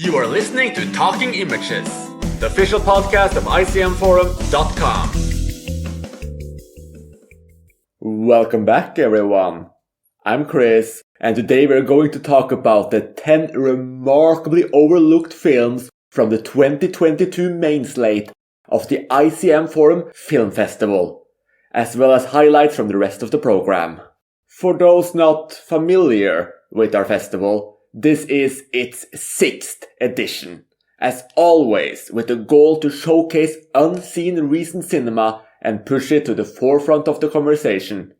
You are listening to Talking Images, the official podcast of icmforum.com. Welcome back, everyone. I'm Chris, and today we're going to talk about the 10 remarkably overlooked films from the 2022 main slate of the ICM Forum Film Festival, as well as highlights from the rest of the program. For those not familiar with our festival, this is its 6th edition, as always with the goal to showcase unseen recent cinema and push it to the forefront of the conversation.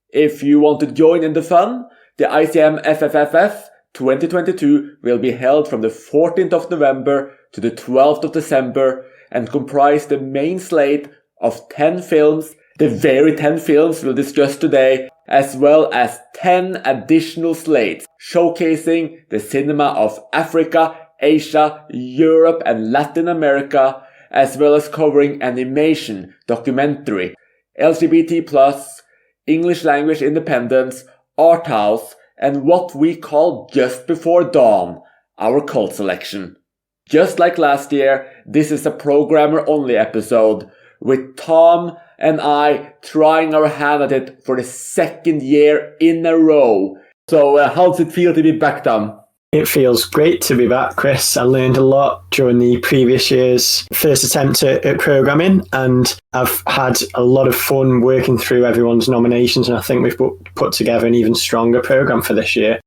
If you want to join in the fun, the ICMFFF2022 will be held from the 14th of November to the 12th of December and comprise the main slate of 10 films, the very 10 films we'll discuss today, as well as 10 additional slates showcasing the cinema of Africa, Asia, Europe and Latin America, as well as covering animation, documentary, LGBT+, English language independence, art house, and what we call Just Before Dawn, our cult selection. Just like last year, this is a programmer-only episode, with Tom and I trying our hand at it for the 2nd year in a row. So how does it feel to be back, Tom? It feels great to be back, Chris. I learned a lot during the previous year's first attempt at programming, and I've had a lot of fun working through everyone's nominations, and I think we've put together an even stronger program for this year.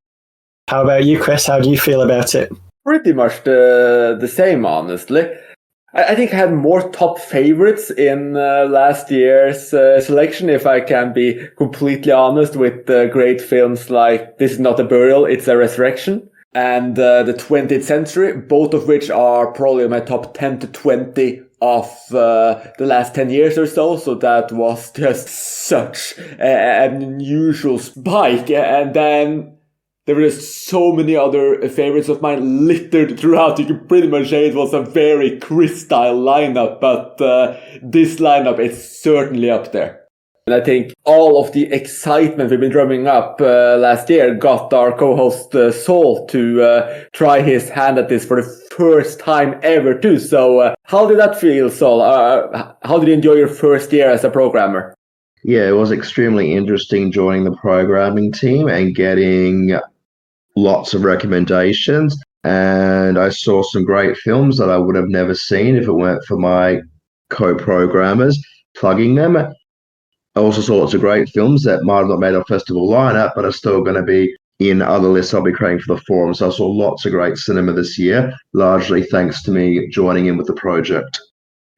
How about you, Chris? How do you feel about it? Pretty much the same, honestly. I think I had more top favorites in last year's selection, if I can be completely honest, with great films like This Is Not a Burial, It's a Resurrection, and the 20th Century, both of which are probably my top 10 to 20 of the last 10 years or so. So that was just such an unusual spike. And then there were just so many other favorites of mine littered throughout. You could pretty much say it was a very Chris-style lineup, but this lineup is certainly up there. And I think all of the excitement we've been drumming up last year got our co-host Saul to try his hand at this for the first time ever too. So how did that feel, Saul? How did you enjoy your first year as a programmer? Yeah, it was extremely interesting joining the programming team and getting lots of recommendations. And I saw some great films that I would have never seen if it weren't for my co-programmers plugging them. I also saw lots of great films that might have not made our festival lineup, but are still going to be in other lists I'll be creating for the forum. So I saw lots of great cinema this year, largely thanks to me joining in with the project.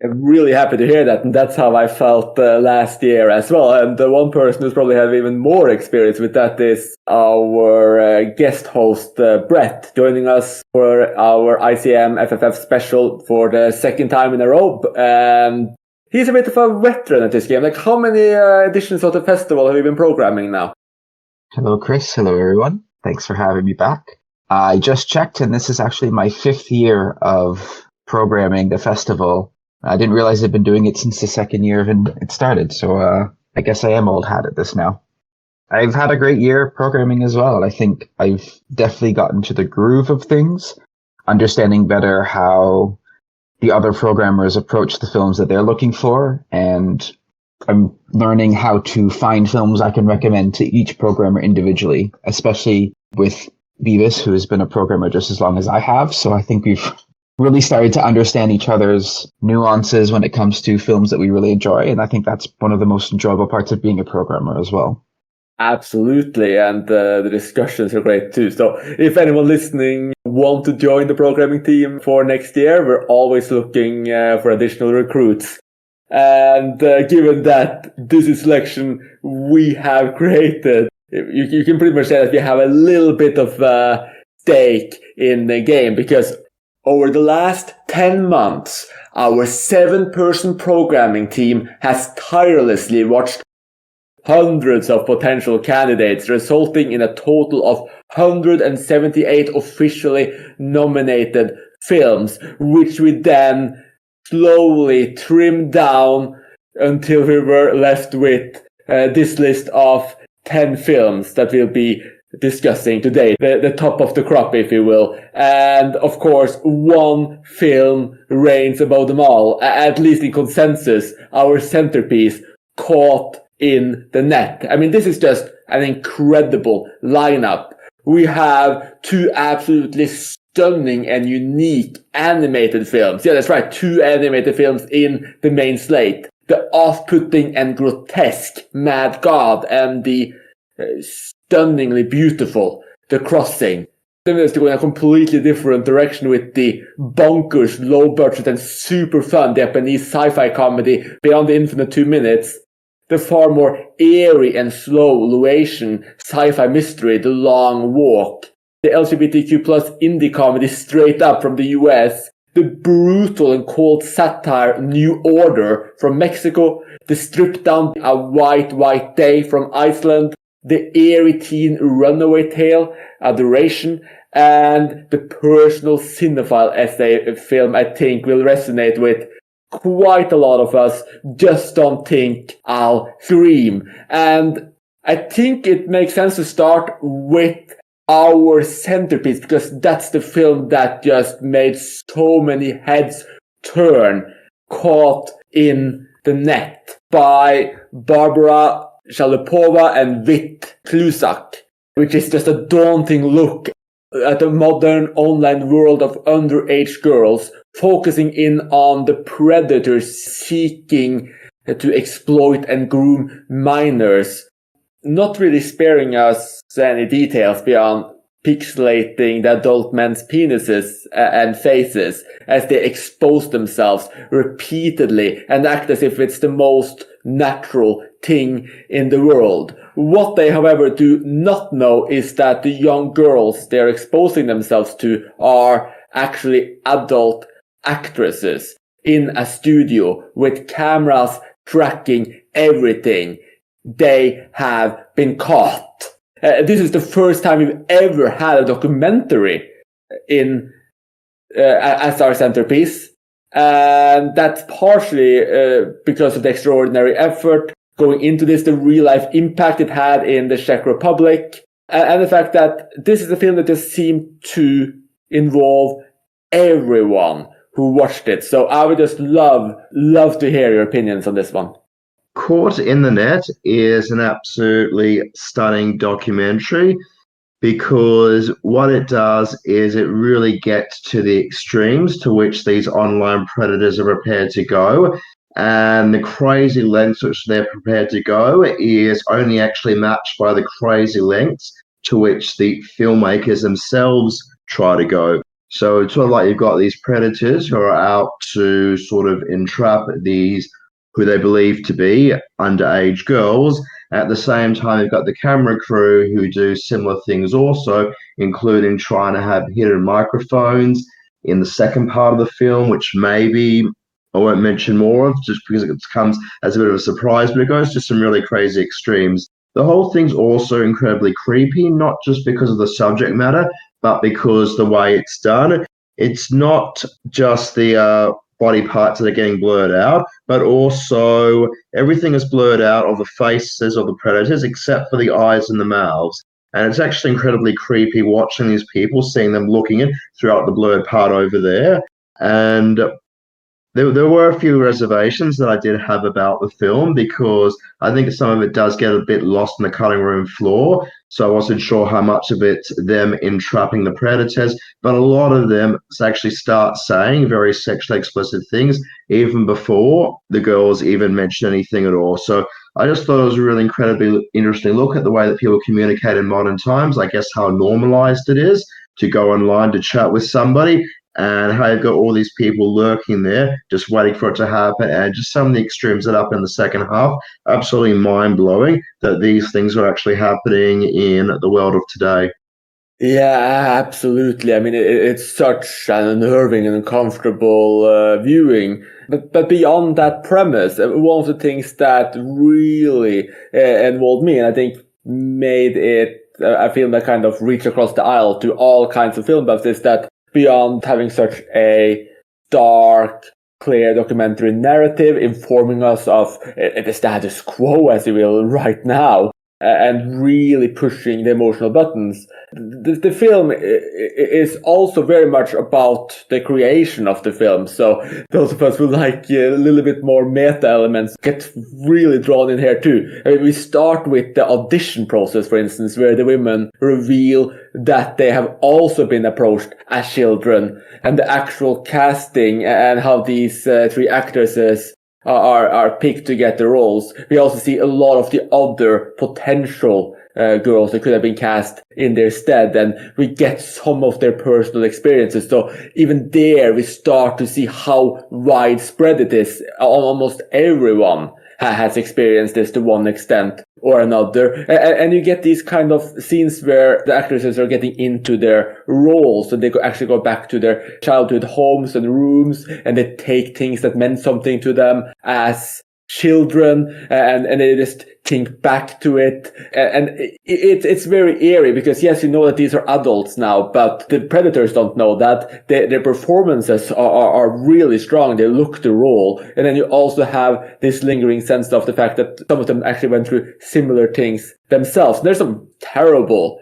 I'm really happy to hear that, and that's how I felt last year as well. And the one person who's probably have even more experience with that is our guest host, Brett, joining us for our ICM FFF special for the 2nd time in a row. And he's a bit of a veteran at this game. Like, how many editions of the festival have you been programming now? Hello, Chris. Hello, everyone. Thanks for having me back. I just checked, and this is actually my 5th year of programming the festival. I didn't realize I'd been doing it since the 2nd year it started, so I guess I am old hat at this now. I've had a great year programming as well. I think I've definitely gotten to the groove of things, understanding better how the other programmers approach the films that they're looking for, and I'm learning how to find films I can recommend to each programmer individually, especially with Beavis, who has been a programmer just as long as I have. So I think we've really started to understand each other's nuances when it comes to films that we really enjoy. And I think that's one of the most enjoyable parts of being a programmer as well. Absolutely. And the discussions are great too. So if anyone listening want to join the programming team for next year, we're always looking for additional recruits. And given that this is selection we have created, you can pretty much say that we have a little bit of stake in the game, because over the last 10 months, our 7-person programming team has tirelessly watched hundreds of potential candidates, resulting in a total of 178 officially nominated films, which we then slowly trimmed down until we were left with this list of 10 films that will be discussing today, the top of the crop, if you will. And of course, one film reigns above them all, at least in consensus, our Centerpiece, Caught in the Net. I mean, this is just an incredible lineup. We have two absolutely stunning and unique animated films. Yeah, that's right, two animated films in the main slate. The off-putting and grotesque Mad God and the stunningly beautiful The Crossing. Then there's to go in a completely different direction with the bonkers, low-budget and super fun Japanese sci-fi comedy Beyond the Infinite 2 Minutes. The far more airy and slow Luasian sci-fi mystery The Long Walk. The LGBTQ plus indie comedy Straight Up from the US. The brutal and cold satire New Order from Mexico. The stripped down A White Day from Iceland. The airy teen runaway tale, Adoration, and the personal cinephile essay film I think will resonate with quite a lot of us. Just don't think I'll scream. And I think it makes sense to start with our Centerpiece, because that's the film that just made so many heads turn. Caught in the Net by Barbara Shalapova and Vit Klusak, which is just a daunting look at the modern online world of underage girls, focusing in on the predators seeking to exploit and groom minors, not really sparing us any details beyond pixelating the adult men's penises and faces as they expose themselves repeatedly and act as if it's the most natural thing in the world. What they, however, do not know is that the young girls they're exposing themselves to are actually adult actresses in a studio with cameras tracking everything. They have been caught. This is the first time we've ever had a documentary in as our Centerpiece. And that's partially because of the extraordinary effort going into this, the real-life impact it had in the Czech Republic, and the fact that this is a film that just seemed to involve everyone who watched it. So I would just love to hear your opinions on this one. Caught in the Net is an absolutely stunning documentary, because what it does is it really gets to the extremes to which these online predators are prepared to go. And the crazy lengths which they're prepared to go is only actually matched by the crazy lengths to which the filmmakers themselves try to go. So it's sort of like you've got these predators who are out to sort of entrap these who they believe to be underage girls. At the same time, you've got the camera crew who do similar things also, including trying to have hidden microphones in the second part of the film, which maybe I won't mention more of just because it comes as a bit of a surprise, but it goes to some really crazy extremes. The whole thing's also incredibly creepy, not just because of the subject matter, but because the way it's done. It's not just the body parts that are getting blurred out, but also everything is blurred out of the faces of the predators except for the eyes and the mouths. And it's actually incredibly creepy watching these people, seeing them looking in throughout the blurred part over there. And there were a few reservations that I did have about the film, because I think some of it does get a bit lost on the cutting room floor. So I wasn't sure how much of it's them entrapping the predators, but a lot of them actually start saying very sexually explicit things even before the girls even mention anything at all. So I just thought it was a really incredibly interesting look at the way that people communicate in modern times. I guess how normalized it is to go online to chat with somebody, and how you've got all these people lurking there, just waiting for it to happen, and just some of the extremes that up in the second half. Absolutely mind-blowing that these things are actually happening in the world of today. Yeah, absolutely. I mean, it's such an unnerving and uncomfortable viewing. But beyond that premise, one of the things that really involved me, and I think made it a film that kind of reached across the aisle to all kinds of film buffs, is that beyond having such a dark, clear documentary narrative informing us of the status quo, as you will, right now, and really pushing the emotional buttons. The film is also very much about the creation of the film. So those of us who like a little bit more meta elements get really drawn in here too. I mean, we start with the audition process, for instance, where the women reveal that they have also been approached as children, and the actual casting and how these three actresses are picked to get the roles. We also see a lot of the other potential girls that could have been cast in their stead, and we get some of their personal experiences. So even there, we start to see how widespread it is. Almost everyone has experienced this to one extent or another. And you get these kind of scenes where the actresses are getting into their roles, and they actually go back to their childhood homes and rooms, and they take things that meant something to them as children, and they just think back to it. And it's very eerie, because yes, you know that these are adults now, but the predators don't know that. Their performances are really strong. They look the role. And then you also have this lingering sense of the fact that some of them actually went through similar things themselves. There's some terrible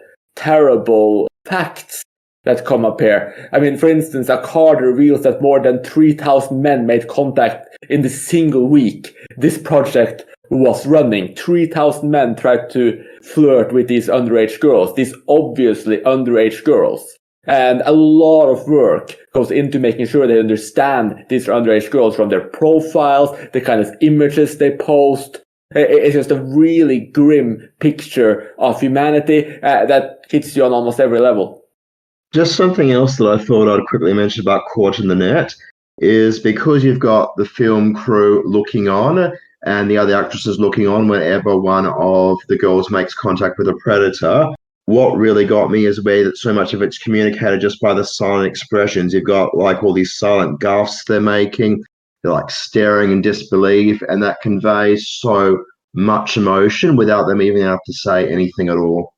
facts that come up here. I mean, for instance, a card reveals that more than 3,000 men made contact in the single week this project was running. 3,000 men tried to flirt with these underage girls, these obviously underage girls. And a lot of work goes into making sure they understand these underage girls from their profiles, the kind of images they post. It's just a really grim picture of humanity that hits you on almost every level. Just something else that I thought I'd quickly mention about Caught in the Net is because you've got the film crew looking on and the other actresses looking on whenever one of the girls makes contact with a predator. What really got me is where that so much of it's communicated just by the silent expressions. You've got like all these silent gaffes they're making. They're like staring in disbelief, and that conveys so much emotion without them even having to say anything at all.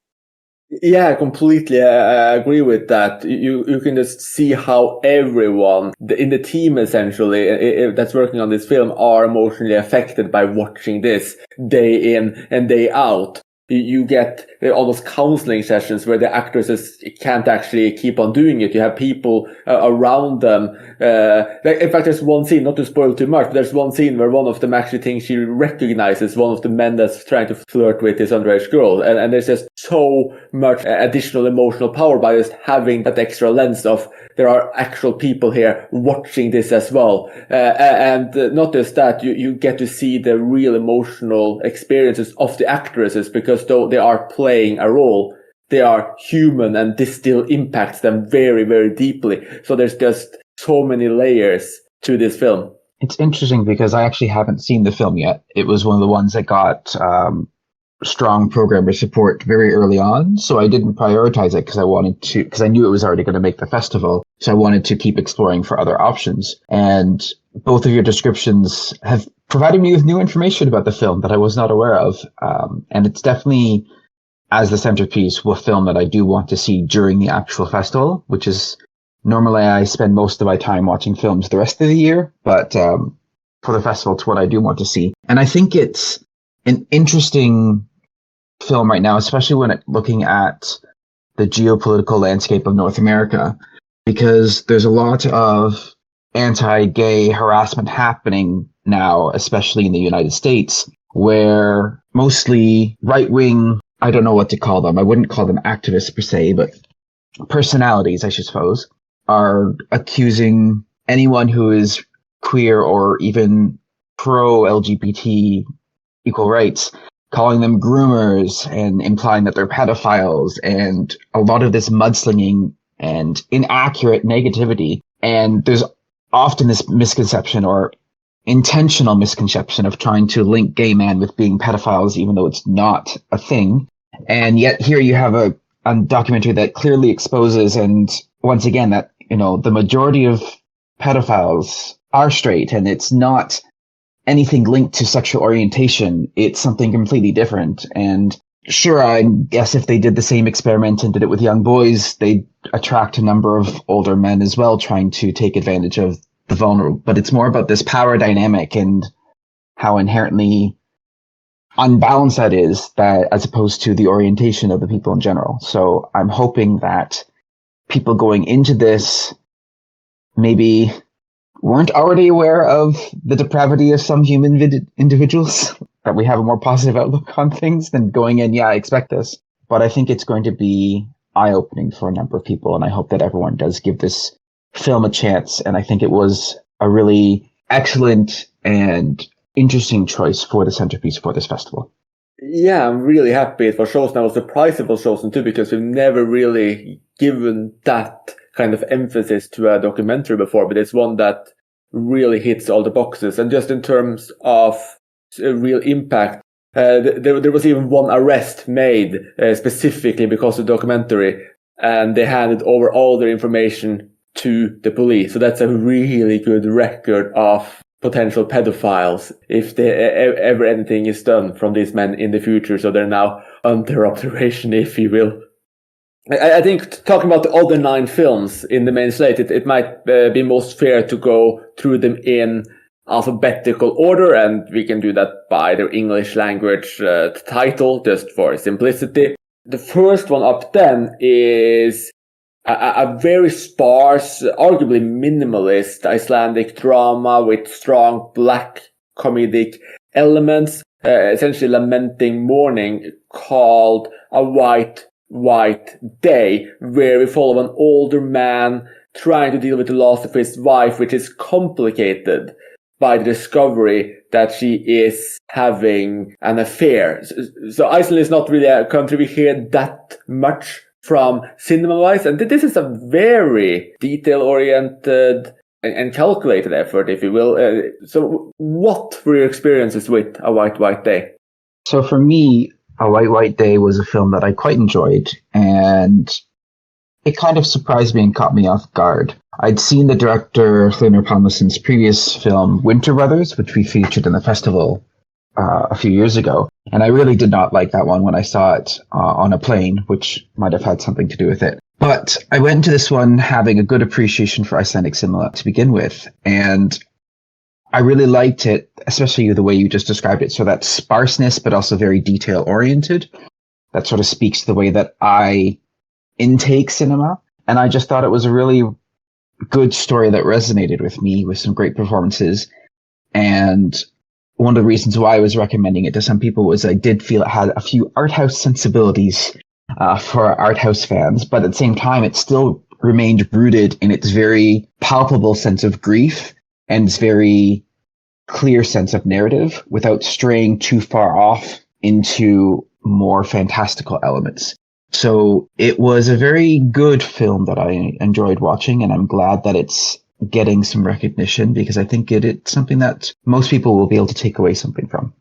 Yeah, completely. I agree with that. You can just see how everyone in the team, essentially, that's working on this film, are emotionally affected by watching this day in and day out. You get almost counseling sessions where the actresses can't actually keep on doing it. You have people around them. In fact, there's one scene, not to spoil too much, but there's one scene where one of them actually thinks she recognizes one of the men that's trying to flirt with this underage girl. And there's just so much additional emotional power by just having that extra lens of there are actual people here watching this as well. And not just that, you get to see the real emotional experiences of the actresses, because though they are playing a role, they are human, and this still impacts them very, very deeply. So there's just so many layers to this film. It's interesting because I actually haven't seen the film yet. It was one of the ones that got strong programmer support very early on. So I didn't prioritize it because I knew it was already going to make the festival. So I wanted to keep exploring for other options. And both of your descriptions have provided me with new information about the film that I was not aware of. And it's definitely, as the centerpiece, a film that I do want to see during the actual festival, which is normally I spend most of my time watching films the rest of the year. But for the festival, it's what I do want to see. And I think it's an interesting film right now, especially when looking at the geopolitical landscape of North America, because there's a lot of anti-gay harassment happening now, especially in the United States, where mostly right-wing, I don't know what to call them, I wouldn't call them activists per se, but personalities, I suppose, are accusing anyone who is queer or even pro-LGBT equal rights, calling them groomers and implying that they're pedophiles, and a lot of this mudslinging and inaccurate negativity. And there's often this misconception or intentional misconception of trying to link gay men with being pedophiles, even though it's not a thing. And yet here you have a documentary that clearly exposes, and once again, that, the majority of pedophiles are straight, and it's not anything linked to sexual orientation. It's something completely different. And sure, I guess if they did the same experiment and did it with young boys, they'd attract a number of older men as well, trying to take advantage of the vulnerable. But it's more about this power dynamic and how inherently unbalanced that is, that as opposed to the orientation of the people in general. So I'm hoping that people going into this maybe weren't already aware of the depravity of some human individuals, that we have a more positive outlook on things than going in, I expect this. But I think it's going to be eye-opening for a number of people, and I hope that everyone does give this film a chance. And I think it was a really excellent and interesting choice for the Centerpiece for this festival. Yeah, I'm really happy it was chosen. I was surprised it was chosen too, because we've never really given that kind of emphasis to a documentary before, but it's one that really hits all the boxes. And just in terms of real impact, there was even one arrest made specifically because of the documentary, and they handed over all their information to the police. So that's a really good record of potential pedophiles if ever anything is done from these men in the future. So they're now under observation, if you will. I think talking about the other 9 films in the main slate, it might be most fair to go through them in alphabetical order, and we can do that by their English language title, just for simplicity. The first one up then is a very sparse, arguably minimalist Icelandic drama with strong black comedic elements, essentially lamenting mourning, called A White Day, where we follow an older man trying to deal with the loss of his wife, which is complicated by the discovery that she is having an affair. So Iceland is not really a country we hear that much from cinema-wise, and this is a very detail-oriented and calculated effort, if you will. So what were your experiences with A White Day? So for me, A White Day was a film that I quite enjoyed, and it kind of surprised me and caught me off guard. I'd seen the director Hlynur Pálmasson's previous film, Winter Brothers, which we featured in the festival a few years ago, and I really did not like that one when I saw it on a plane, which might have had something to do with it. But I went into this one having a good appreciation for Icelandic cinema to begin with, and I really liked it, especially the way you just described it. So that sparseness, but also very detail-oriented. That sort of speaks to the way that I intake cinema. And I just thought it was a really good story that resonated with me, with some great performances. And one of the reasons why I was recommending it to some people was I did feel it had a few art house sensibilities for art house fans. But at the same time, it still remained rooted in its very palpable sense of grief and its very clear sense of narrative without straying too far off into more fantastical elements. So it was a very good film that I enjoyed watching, and I'm glad that it's getting some recognition, because I think it's something that most people will be able to take away something from.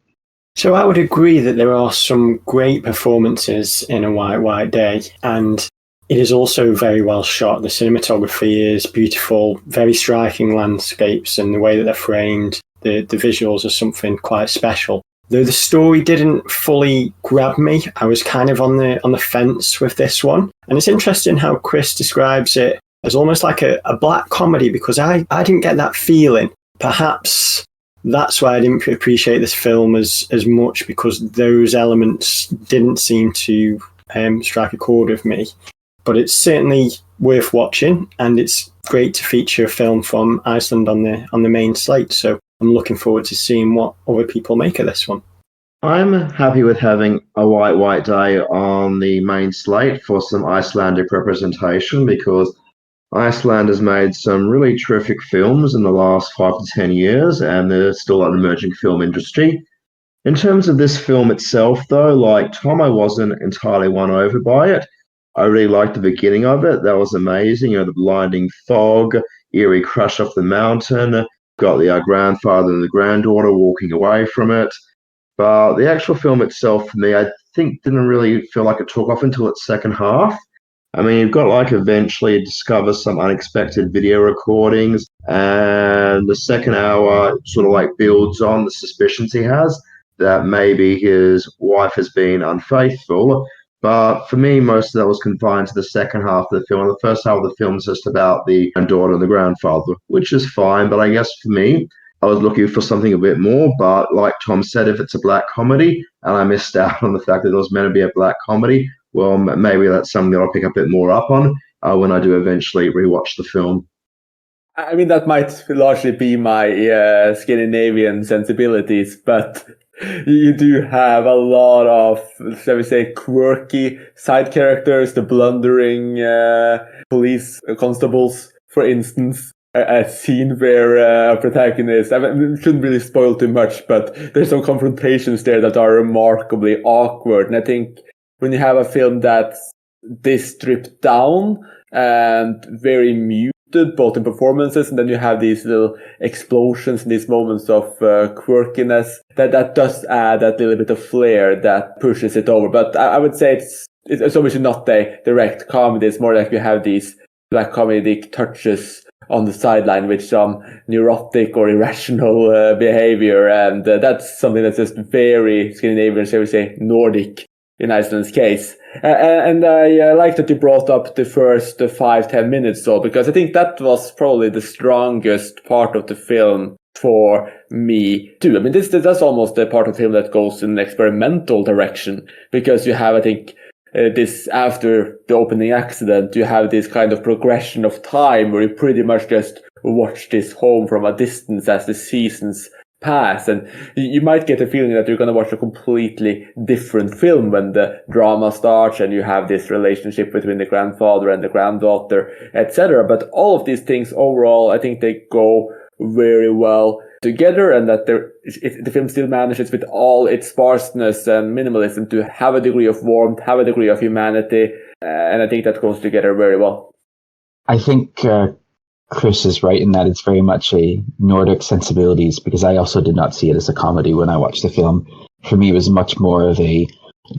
So I would agree that there are some great performances in A White Day, and it is also very well shot. The cinematography is beautiful, very striking landscapes, and the way that they're framed, the visuals are something quite special. Though the story didn't fully grab me, I was kind of on the fence with this one. And it's interesting how Chris describes it as almost like a black comedy, because I didn't get that feeling. Perhaps that's why I didn't appreciate this film as much, because those elements didn't seem to strike a chord with me. But it's certainly worth watching, and it's great to feature a film from Iceland on the main slate. So I'm looking forward to seeing what other people make of this one. I'm happy with having A White Day on the main slate for some Icelandic representation, because Iceland has made some really terrific films in the last 5 to 10 years, and there's still an emerging film industry. In terms of this film itself, though, like Tom, I wasn't entirely won over by it. I really liked the beginning of it. That was amazing. The blinding fog, eerie crush off the mountain, got the grandfather and the granddaughter walking away from it. But the actual film itself, for me, I think didn't really feel like it took off until its second half. I mean, you've got eventually discover some unexpected video recordings, and the second hour sort of builds on the suspicions he has that maybe his wife has been unfaithful. But for me, most of that was confined to the second half of the film. The first half of the film is just about the daughter and the grandfather, which is fine. But I guess for me, I was looking for something a bit more. But like Tom said, if it's a black comedy, and I missed out on the fact that it was meant to be a black comedy. Well, maybe that's something that I'll pick a bit more up on when I do eventually rewatch the film. I mean, that might largely be my Scandinavian sensibilities, but you do have a lot of, shall we say, quirky side characters, the blundering police constables, for instance. A scene where a protagonist, I mean, it shouldn't really spoil too much, but there's some confrontations there that are remarkably awkward. And I think when you have a film that's this stripped down and very muted, both in performances, and then you have these little explosions and these moments of quirkiness, that does add that little bit of flair that pushes it over. But I would say it's obviously not a direct comedy. It's more like you have these black comedic touches on the sideline with some neurotic or irrational behavior, and that's something that's just very Scandinavian, shall we say, Nordic in Iceland's case. And I like that you brought up the first 5-10 minutes, though, because I think that was probably the strongest part of the film for me too. I mean, that's almost the part of the film that goes in an experimental direction, because you have, I think, this, after the opening accident, you have this kind of progression of time where you pretty much just watch this home from a distance as the seasons pass, and you might get a feeling that you're going to watch a completely different film when the drama starts and you have this relationship between the grandfather and the granddaughter, etc. But all of these things overall, I think they go very well together, and that the film still manages, with all its sparseness and minimalism, to have a degree of warmth, have a degree of humanity, and I think that goes together very well. I think Chris is right in that it's very much a Nordic sensibilities, because I also did not see it as a comedy when I watched the film. For me, it was much more of a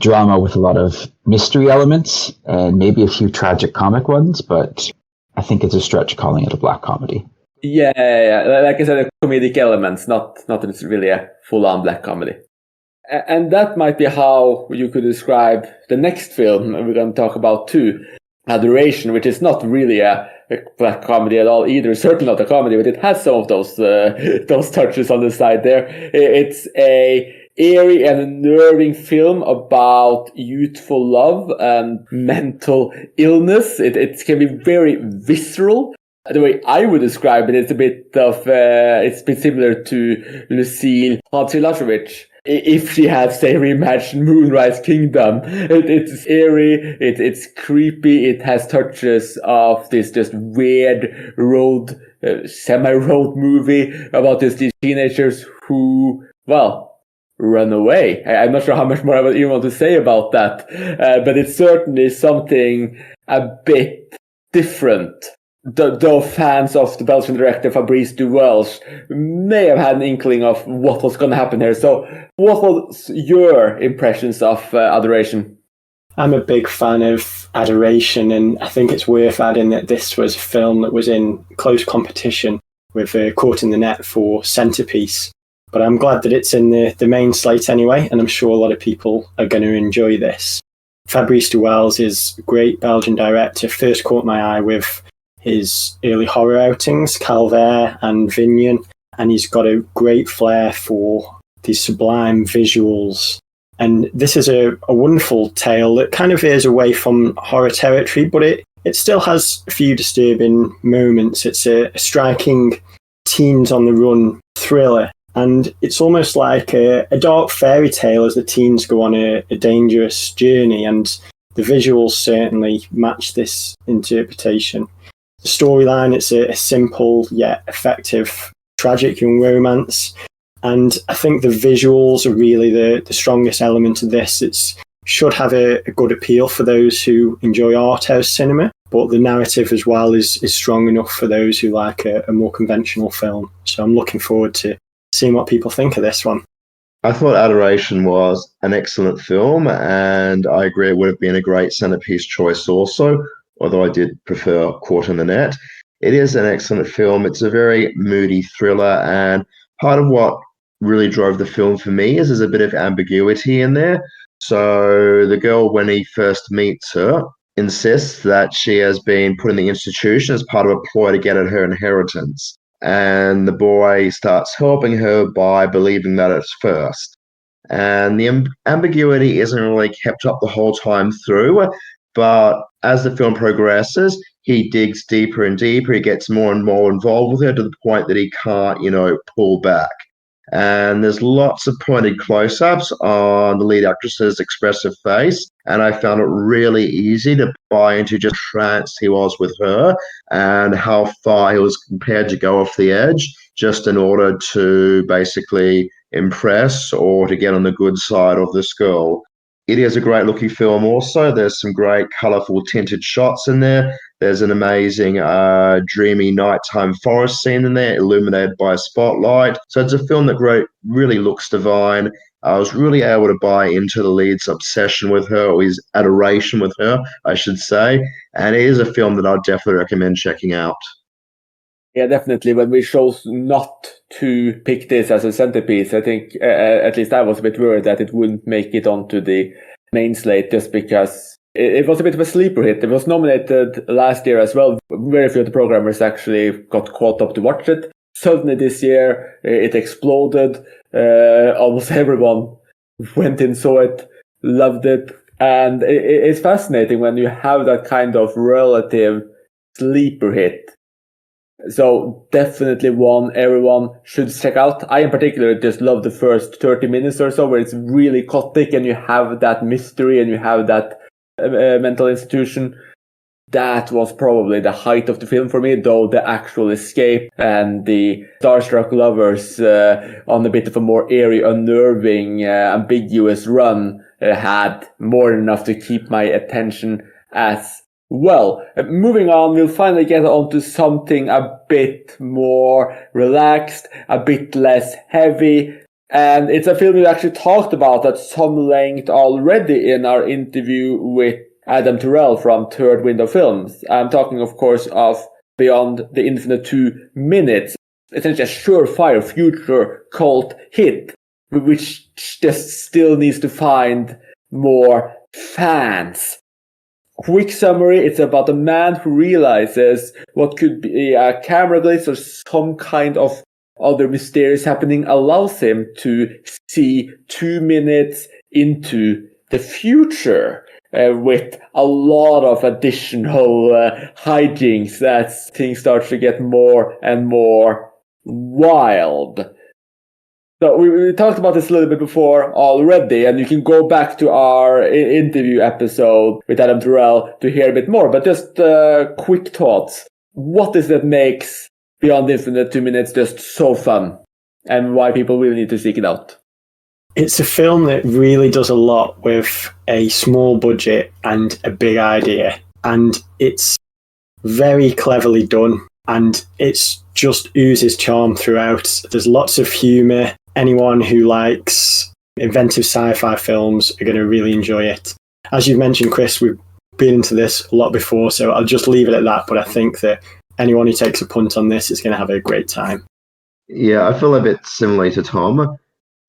drama with a lot of mystery elements and maybe a few tragic comic ones, but I think it's a stretch calling it a black comedy. Yeah. Like I said, the comedic elements, not really a full-on black comedy. And that might be how you could describe the next film we're going to talk about too, Adoration, which is not really a black comedy at all either. Certainly not a comedy, but it has some of those touches on the side there. It's a airy and unnerving film about youthful love and mental illness. It can be very visceral. The way I would describe it, it's a bit similar to Lucille Hadžilašević, if she had, say, reimagined Moonrise Kingdom. It's airy, it's creepy, it has touches of this just weird semi-road movie about these teenagers who, well, run away. I'm not sure how much more I would even want to say about that, but it's certainly something a bit different. Though fans of the Belgian director Fabrice Duwelsch may have had an inkling of what was going to happen here. So what was your impressions of Adoration? I'm a big fan of Adoration, and I think it's worth adding that this was a film that was in close competition with Caught in the Net for Centerpiece. But I'm glad that it's in the main slate anyway, and I'm sure a lot of people are going to enjoy this. Fabrice Duwelsch is a great Belgian director. First caught my eye with his early horror outings, Calvaire and Vignon, and he's got a great flair for these sublime visuals. And this is a wonderful tale that kind of veers away from horror territory, but it still has a few disturbing moments. It's a striking teens on the run thriller, and it's almost like a dark fairy tale as the teens go on a dangerous journey, and the visuals certainly match this interpretation. The storyline, it's a simple yet effective tragic young romance, and I think the visuals are really the strongest element of this. It should have a good appeal for those who enjoy art house cinema, but the narrative as well is strong enough for those who like a more conventional film. So I'm looking forward to seeing what people think of this one. I thought Adoration was an excellent film, and I agree it would have been a great centerpiece choice also, although I did prefer Caught in the Net. It is an excellent film. It's a very moody thriller, and part of what really drove the film for me is there's a bit of ambiguity in there. So the girl, when he first meets her, insists that she has been put in the institution as part of a ploy to get at her inheritance. And the boy starts helping her by believing that it's first. and the ambiguity isn't really kept up the whole time through. But as the film progresses, he digs deeper and deeper. He gets more and more involved with her to the point that he can't, pull back. And there's lots of pointed close-ups on the lead actress's expressive face, and I found it really easy to buy into just how tranced he was with her and how far he was prepared to go off the edge just in order to basically impress or to get on the good side of this girl. It is a great looking film also. There's some great colourful tinted shots in there. There's an amazing dreamy nighttime forest scene in there, illuminated by a spotlight. So it's a film that really looks divine. I was really able to buy into the lead's obsession with her, or his adoration with her, I should say. And it is a film that I'd definitely recommend checking out. Yeah, definitely. When we chose not to pick this as a centerpiece, I think at least I was a bit worried that it wouldn't make it onto the main slate just because it was a bit of a sleeper hit. It was nominated last year as well. Very few of the programmers actually got caught up to watch it. Suddenly this year, it exploded. Almost everyone went and saw it, loved it. And it's fascinating when you have that kind of relative sleeper hit. So definitely one everyone should check out. I in particular just love the first 30 minutes or so where it's really caustic and you have that mystery and you have that mental institution. That was probably the height of the film for me, though the actual escape and the starstruck lovers on a bit of a more airy, unnerving, ambiguous run had more than enough to keep my attention as well. Moving on, we'll finally get onto something a bit more relaxed, a bit less heavy. And it's a film we actually talked about at some length already in our interview with Adam Terrell from Third Window Films. I'm talking, of course, of Beyond the Infinite 2 Minutes. Essentially a surefire future cult hit, which just still needs to find more fans. Quick summary, it's about a man who realizes what could be a camera glitch or some kind of other mysterious happening allows him to see 2 minutes into the future. With a lot of additional hijinks as things start to get more and more wild. So we talked about this a little bit before already, and you can go back to our interview episode with Adam Terrell to hear a bit more, but just quick thoughts. What is that makes Beyond Infinite 2 Minutes just so fun, and why people really need to seek it out? It's a film that really does a lot with a small budget and a big idea. And it's very cleverly done. And it's just oozes charm throughout. There's lots of humour. Anyone who likes inventive sci-fi films are going to really enjoy it. As you've mentioned, Chris, we've been into this a lot before, so I'll just leave it at that. But I think that anyone who takes a punt on this is going to have a great time. Yeah, I feel a bit similarly to Tom.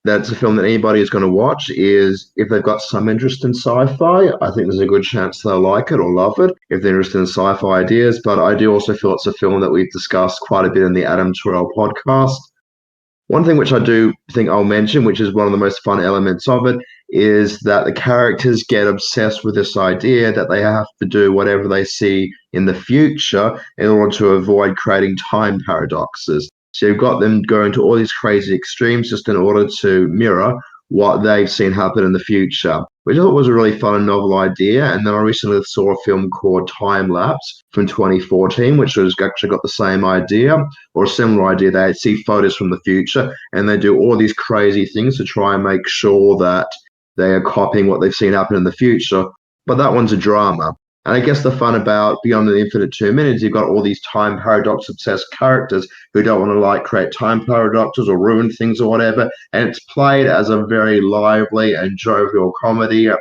That's a film that anybody is going to watch is if they've got some interest in sci-fi, I think there's a good chance they'll like it or love it if they're interested in sci-fi ideas. But I do also feel it's a film that we've discussed quite a bit in the Adam Terrell podcast. One thing which I do think I'll mention, which is one of the most fun elements of it, is that the characters get obsessed with this idea that they have to do whatever they see in the future in order to avoid creating time paradoxes. So you've got them going to all these crazy extremes just in order to mirror what they've seen happen in the future, which I thought was a really fun and novel idea. And then I recently saw a film called Time Lapse from 2014, which has actually got the same idea or a similar idea. They see photos from the future and they do all these crazy things to try and make sure that they are copying what they've seen happen in the future. But that one's a drama. And I guess the fun about Beyond the Infinite 2 Minutes, you've got all these time paradox obsessed characters who don't want to create time paradoxes or ruin things or whatever. And it's played as a very lively and jovial comedy. And,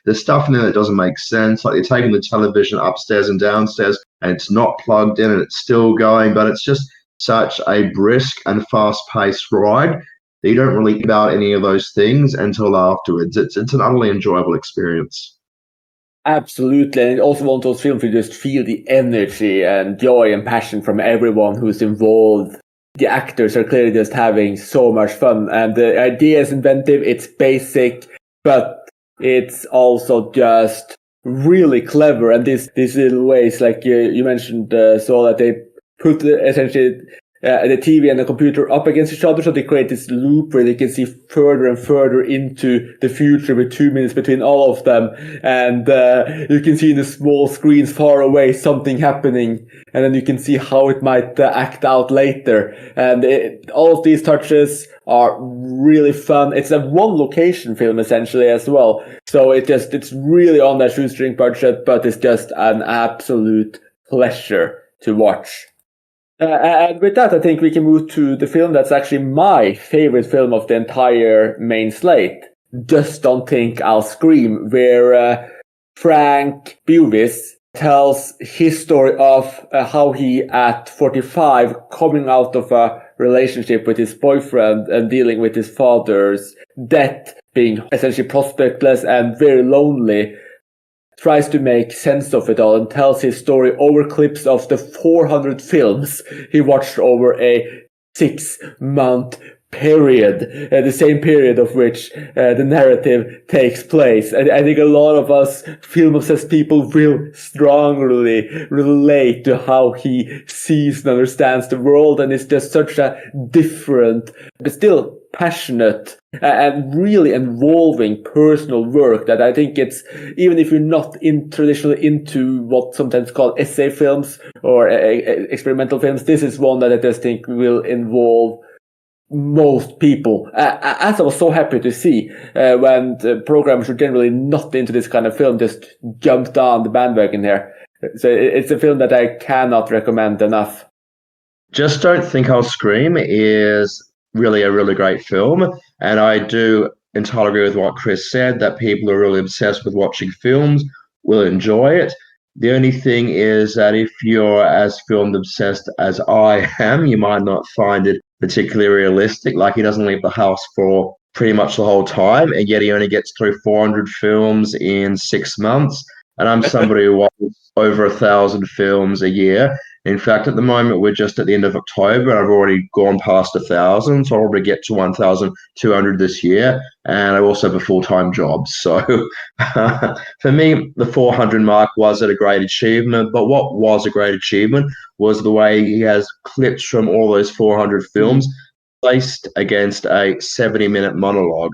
there's stuff in there that doesn't make sense. Like you're taking the television upstairs and downstairs and it's not plugged in and it's still going, but it's just such a brisk and fast paced ride that you don't really think about any of those things until afterwards. It's an utterly enjoyable experience. Absolutely, and also one of those films where you just feel the energy and joy and passion from everyone who's involved the actors are clearly just having so much fun, and the idea is inventive, it's basic, but it's also just really clever. And these little ways, like you mentioned, so that they put essentially the TV and the computer up against each other, so they create this loop where they can see further and further into the future with 2 minutes between all of them, and you can see in the small screens far away something happening, and then you can see how it might act out later. And all of these touches are really fun. It's a one location film essentially as well, so it's really on that shoestring budget, but it's just an absolute pleasure to watch. And with that, I think we can move to the film that's actually my favorite film of the entire main slate, Just Don't Think I'll Scream, where Frank Bevis tells his story of how he, at 45, coming out of a relationship with his boyfriend and dealing with his father's death, being essentially prospectless and very lonely, tries to make sense of it all and tells his story over clips of the 400 films he watched over a 6-month period, the same period of which the narrative takes place. I think a lot of us film-obsessed people will strongly relate to how he sees and understands the world, and it's just such a different, but still passionate and really involving personal work that I think it's, even if you're not traditionally into what sometimes called essay films or experimental films, this is one that I just think will involve most people. As I was so happy to see when the programmers who are generally not into this kind of film just jumped on the bandwagon here. So it's a film that I cannot recommend enough. Just Don't Think I'll Scream is really a really great film, and I do entirely agree with what Chris said, that people who are really obsessed with watching films will enjoy it. The only thing is that if you're as film obsessed as I am, you might not find it particularly realistic. Like, he doesn't leave the house for pretty much the whole time, and yet he only gets through 400 films in 6 months. And I'm somebody who watches over 1,000 films a year. In fact, at the moment, we're just at the end of October, and I've already gone past 1,000, so I'll probably get to 1,200 this year. And I also have a full-time job. So for me, the 400 mark wasn't a great achievement, but what was a great achievement was the way he has clips from all those 400 films placed against a 70-minute monologue.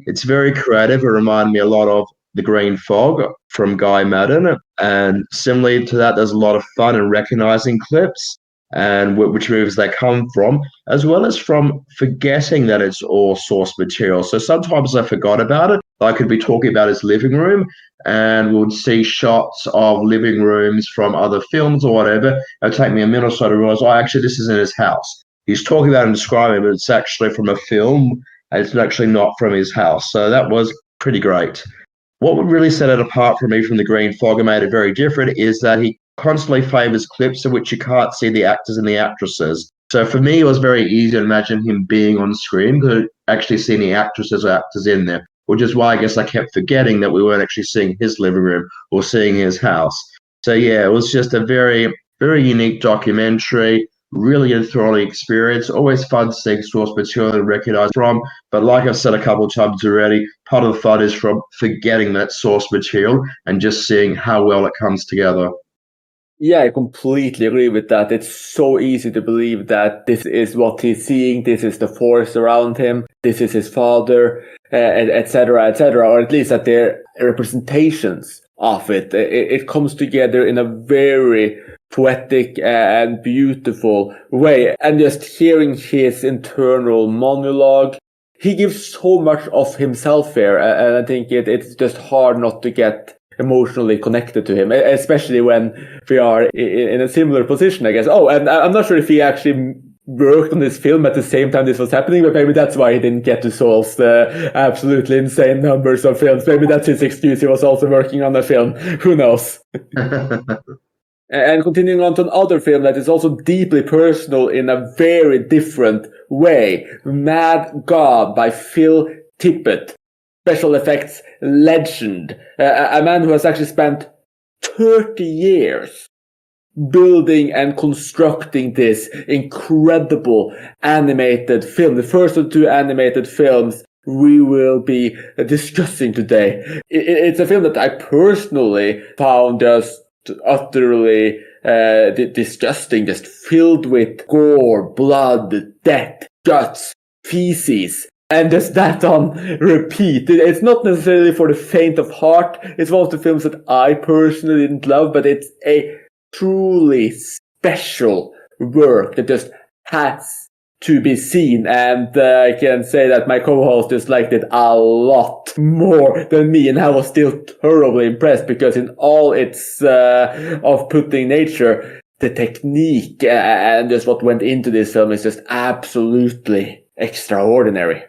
It's very creative. It reminded me a lot of The Green Fog from Guy Madden. And similarly to that, there's a lot of fun in recognizing clips and which movies they come from, as well as from forgetting that it's all source material. So sometimes I forgot about it. I could be talking about his living room and would see shots of living rooms from other films or whatever. It would take me a minute or so to realize, oh, actually, this is in his house. He's talking about and describing it, but it's actually from a film, and it's actually not from his house. So that was pretty great. What would really set it apart for me from The Green Fog and made it very different is that he constantly favors clips in which you can't see the actors and the actresses. So for me, it was very easy to imagine him being on screen because I actually see any actresses or actors in there, which is why I guess I kept forgetting that we weren't actually seeing his living room or seeing his house. So yeah, it was just a very, very unique documentary. Really enthralling experience. Always fun seeing source material to recognize from. But like I've said a couple of times already, part of the fun is from forgetting that source material and just seeing how well it comes together. Yeah, I completely agree with that. It's so easy to believe that this is what he's seeing, this is the force around him, this is his father, etc., or at least that they're representations of it. It comes together in a very poetic and beautiful way. And just hearing his internal monologue, he gives so much of himself here, and I think it's just hard not to get emotionally connected to him, especially when we are in a similar position, I guess. Oh, and I'm not sure if he actually worked on this film at the same time this was happening, but maybe that's why he didn't get to Saul's absolutely insane numbers of films. Maybe that's his excuse. He was also working on a film. Who knows? And continuing on to another film that is also deeply personal in a very different way, Mad God by Phil Tippett. Special effects legend. A man who has actually spent 30 years building and constructing this incredible animated film, the first of two animated films we will be discussing today. It's a film that I personally found just utterly disgusting, just filled with gore, blood, death, guts, feces, and just that on repeat. It's not necessarily for the faint of heart. It's one of the films that I personally didn't love, but it's a truly special work that just has to be seen. And I can say that my co-host just liked it a lot more than me, and I was still thoroughly impressed because in all its off-putting nature, the technique and just what went into this film is just absolutely extraordinary.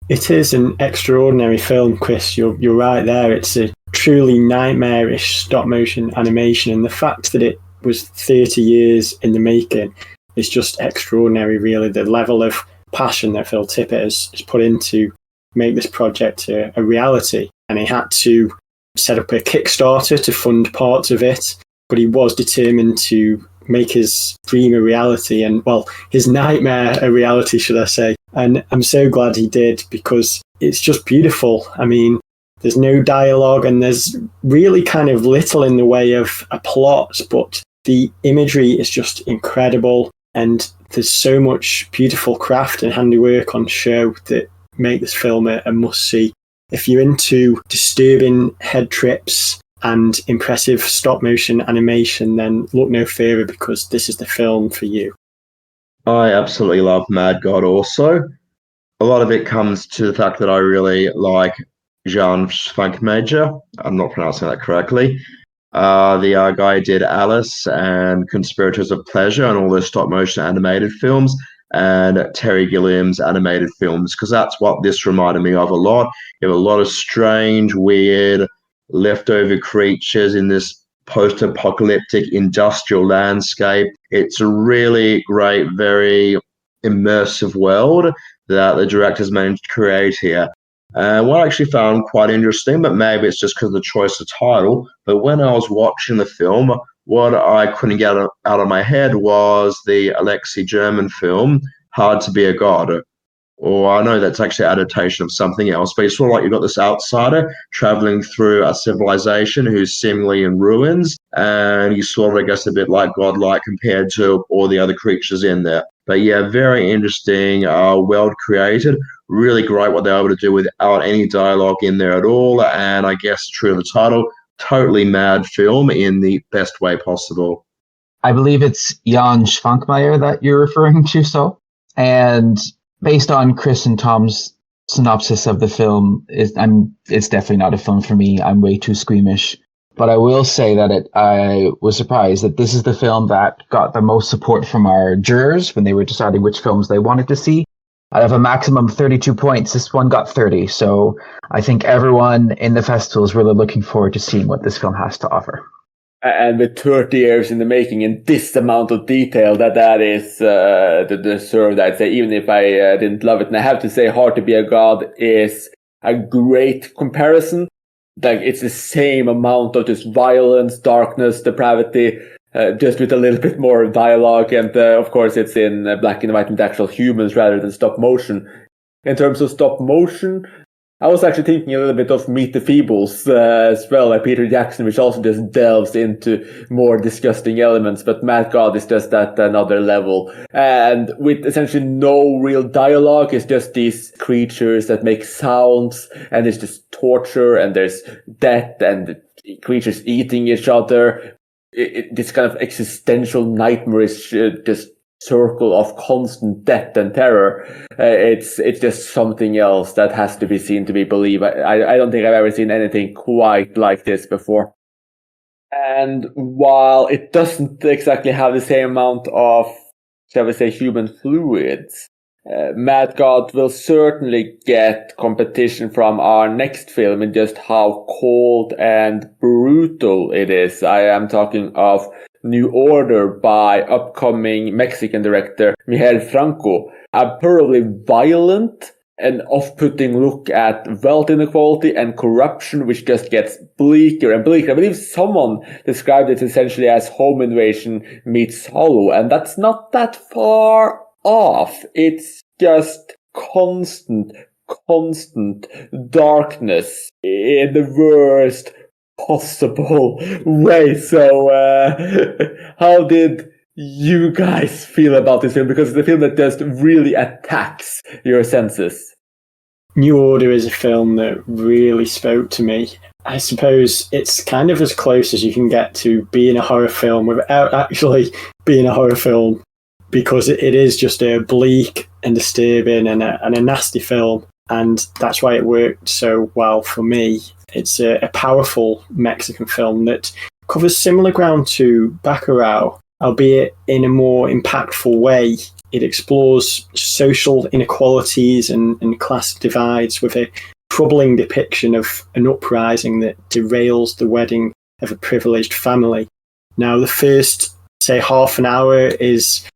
It is an extraordinary film, Chris. You're right there. It's a truly nightmarish stop-motion animation, and the fact that it was 30 years in the making is just extraordinary, really. The level of passion that Phil Tippett has put into make this project a reality. And he had to set up a Kickstarter to fund parts of it, but he was determined to make his dream a reality, and, well, his nightmare a reality, should I say. And I'm so glad he did, because it's just beautiful. I mean, there's no dialogue and there's really kind of little in the way of a plot, but the imagery is just incredible. And there's so much beautiful craft and handiwork on show that make this film a must-see. If you're into disturbing head trips and impressive stop-motion animation, then look no further, because this is the film for you. I absolutely love Mad God also. A lot of it comes to the fact that I really like Jan Svankmajer. I'm not pronouncing that correctly. The guy did Alice and Conspirators of Pleasure and all those stop-motion animated films, and Terry Gilliam's animated films, because that's what this reminded me of a lot. You have a lot of strange, weird, leftover creatures in this post-apocalyptic industrial landscape. It's a really great, very immersive world that the directors managed to create here. And what I actually found quite interesting, but maybe it's just because of the choice of title, but when I was watching the film, what I couldn't get out of my head was the Alexei German film, Hard to Be a God. Or I know that's actually an adaptation of something else, but it's sort of like you've got this outsider traveling through a civilization who's seemingly in ruins, and he's sort of, I guess, a bit like godlike compared to all the other creatures in there. But yeah, very interesting, world created. Really great what they're able to do without any dialogue in there at all. And I guess, true to the title, totally mad film in the best way possible. I believe it's Jan Svankmajer that you're referring to, so. And based on Chris and Tom's synopsis of the film, it's definitely not a film for me. I'm way too squeamish. But I will say that I was surprised that this is the film that got the most support from our jurors when they were deciding which films they wanted to see. Out of a maximum of 32 points, this one got 30. So I think everyone in the festival is really looking forward to seeing what this film has to offer. And with 30 years in the making and this amount of detail, that is deserved, I'd say, even if I didn't love it. And I have to say, Hard to Be a God is a great comparison. Like, it's the same amount of just violence, darkness, depravity, just with a little bit more dialogue. And of course, it's in black and white with actual humans rather than stop motion. In terms of stop motion, I was actually thinking a little bit of Meet the Feebles as well, by Peter Jackson, which also just delves into more disgusting elements. But Mad God is just at another level. And with essentially no real dialogue, it's just these creatures that make sounds, and there's just torture, and there's death, and creatures eating each other. This kind of existential nightmarish just circle of constant death and terror. It's just something else that has to be seen to be believed. I don't think I've ever seen anything quite like this before. And while it doesn't exactly have the same amount of, shall we say, human fluids, Mad God will certainly get competition from our next film in just how cold and brutal it is. I am talking of New Order by upcoming Mexican director Miguel Franco. A thoroughly violent an off-putting look at wealth inequality and corruption, which just gets bleaker and bleaker. I believe someone described it essentially as home invasion meets Hollow, and that's not that far off. It's just constant darkness in the worst possible way. So, how did you guys feel about this film? Because it's a film that just really attacks your senses. New Order is a film that really spoke to me. I suppose it's kind of as close as you can get to being a horror film without actually being a horror film, because it is just a bleak and disturbing and a nasty film, and that's why it worked so well for me. It's a powerful Mexican film that covers similar ground to Bacurau, albeit in a more impactful way. It explores social inequalities and class divides with a troubling depiction of an uprising that derails the wedding of a privileged family. Now, the first, say, half an hour is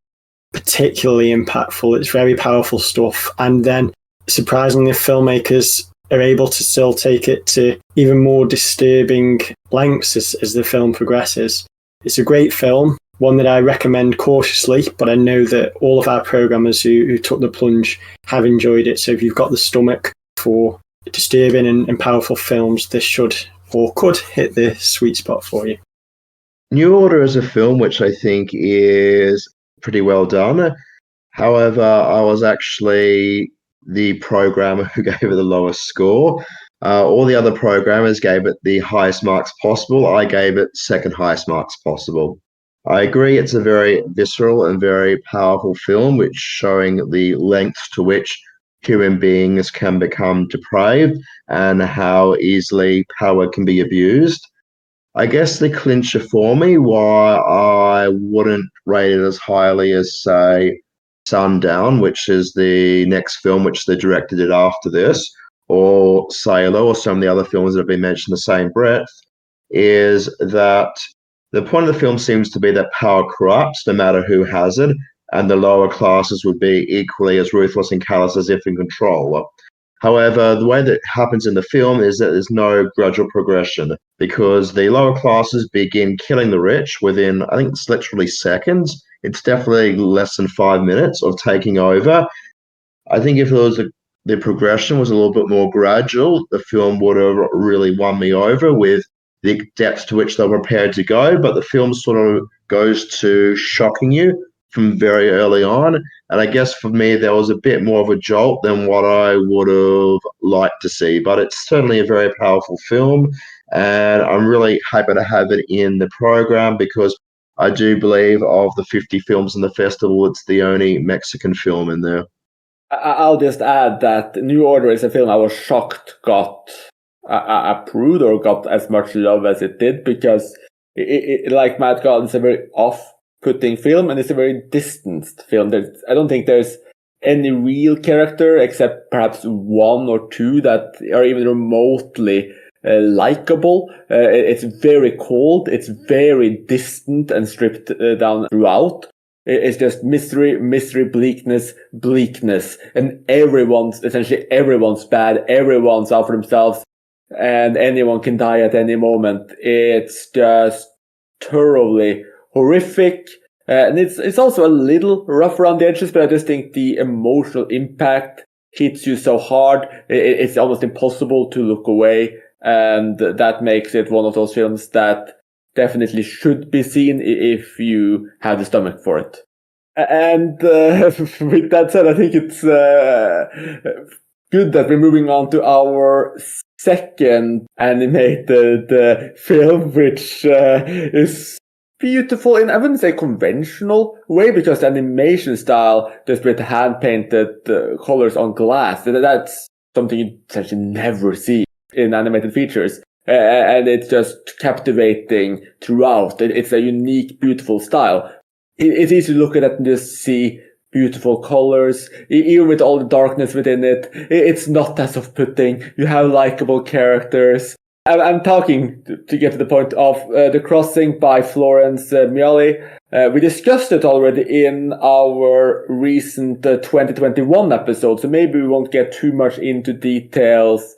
particularly impactful. It's very powerful stuff. And then, surprisingly, filmmakers are able to still take it to even more disturbing lengths as the film progresses. It's a great film, one that I recommend cautiously, but I know that all of our programmers who took the plunge have enjoyed it. So if you've got the stomach for disturbing and powerful films, this should or could hit the sweet spot for you. New Order is a film which I think is pretty well done. However, I was actually the programmer who gave it the lowest score. All the other programmers gave it the highest marks possible. I gave it second highest marks possible. I agree it's a very visceral and very powerful film, which showing the lengths to which human beings can become depraved and how easily power can be abused. I guess the clincher for me why I wouldn't rate it as highly as, say, Sundown, which is the next film which the director did after this, or Sailor, or some of the other films that have been mentioned in the same breath, is that the point of the film seems to be that power corrupts no matter who has it, and the lower classes would be equally as ruthless and callous as if in control. However, the way that happens in the film is that there's no gradual progression, because the lower classes begin killing the rich within, I think it's literally seconds. It's definitely less than 5 minutes of taking over. I think if the progression was a little bit more gradual, the film would have really won me over with the depths to which they're prepared to go, but the film sort of goes to shocking you from very early on. And I guess for me, there was a bit more of a jolt than what I would have liked to see, but it's certainly a very powerful film. And I'm really happy to have it in the program, because I do believe of the 50 films in the festival, it's the only Mexican film in there. I'll just add that New Order is a film I was shocked got approved or got as much love as it did, because it like Matt got, it's a very off-putting film, and it's a very distanced film. I don't think there's any real character except perhaps one or two that are even remotely likable. It's very cold. It's very distant and stripped down throughout. It's just misery, bleakness, and essentially everyone's bad. Everyone's out for themselves, and anyone can die at any moment. It's just thoroughly horrific. And it's also a little rough around the edges, but I just think the emotional impact hits you so hard, it's almost impossible to look away. And that makes it one of those films that definitely should be seen if you have the stomach for it. And with that said, I think it's good that we're moving on to our second animated film, which is beautiful in, I wouldn't say conventional way, because the animation style, just with hand-painted colors on glass, that's something you essentially never see in animated features. And it's just captivating throughout. It's a unique, beautiful style. It's easy to look at it and just see beautiful colors, even with all the darkness within it. It's not as off-putting. You have likable characters. I'm talking to get to the point of The Crossing by Florence Miali. We discussed it already in our recent 2021 episode, so maybe we won't get too much into details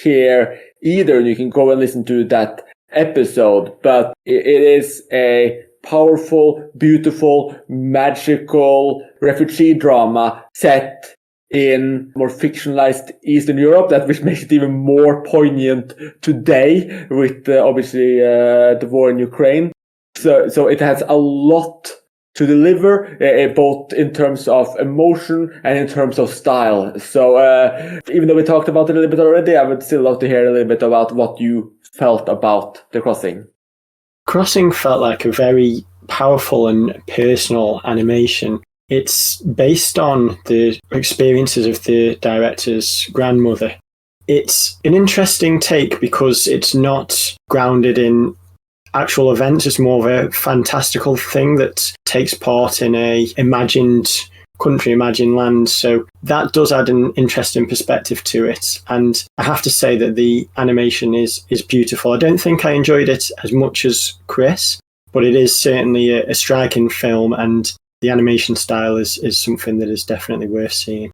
here either. You can go and listen to that episode, but it is a powerful, beautiful, magical refugee drama set in more fictionalized Eastern Europe, which makes it even more poignant today with obviously the war in Ukraine. So it has a lot to deliver, both in terms of emotion and in terms of style. So even though we talked about it a little bit already, I would still love to hear a little bit about what you felt about The Crossing. Crossing felt like a very powerful and personal animation. It's based on the experiences of the director's grandmother. It's an interesting take because it's not grounded in actual events. It's more of a fantastical thing that takes part in a imagined country, imagined land. So that does add an interesting perspective to it. And I have to say that the animation is beautiful. I don't think I enjoyed it as much as Chris, but it is certainly a striking film, and the animation style is something that is definitely worth seeing.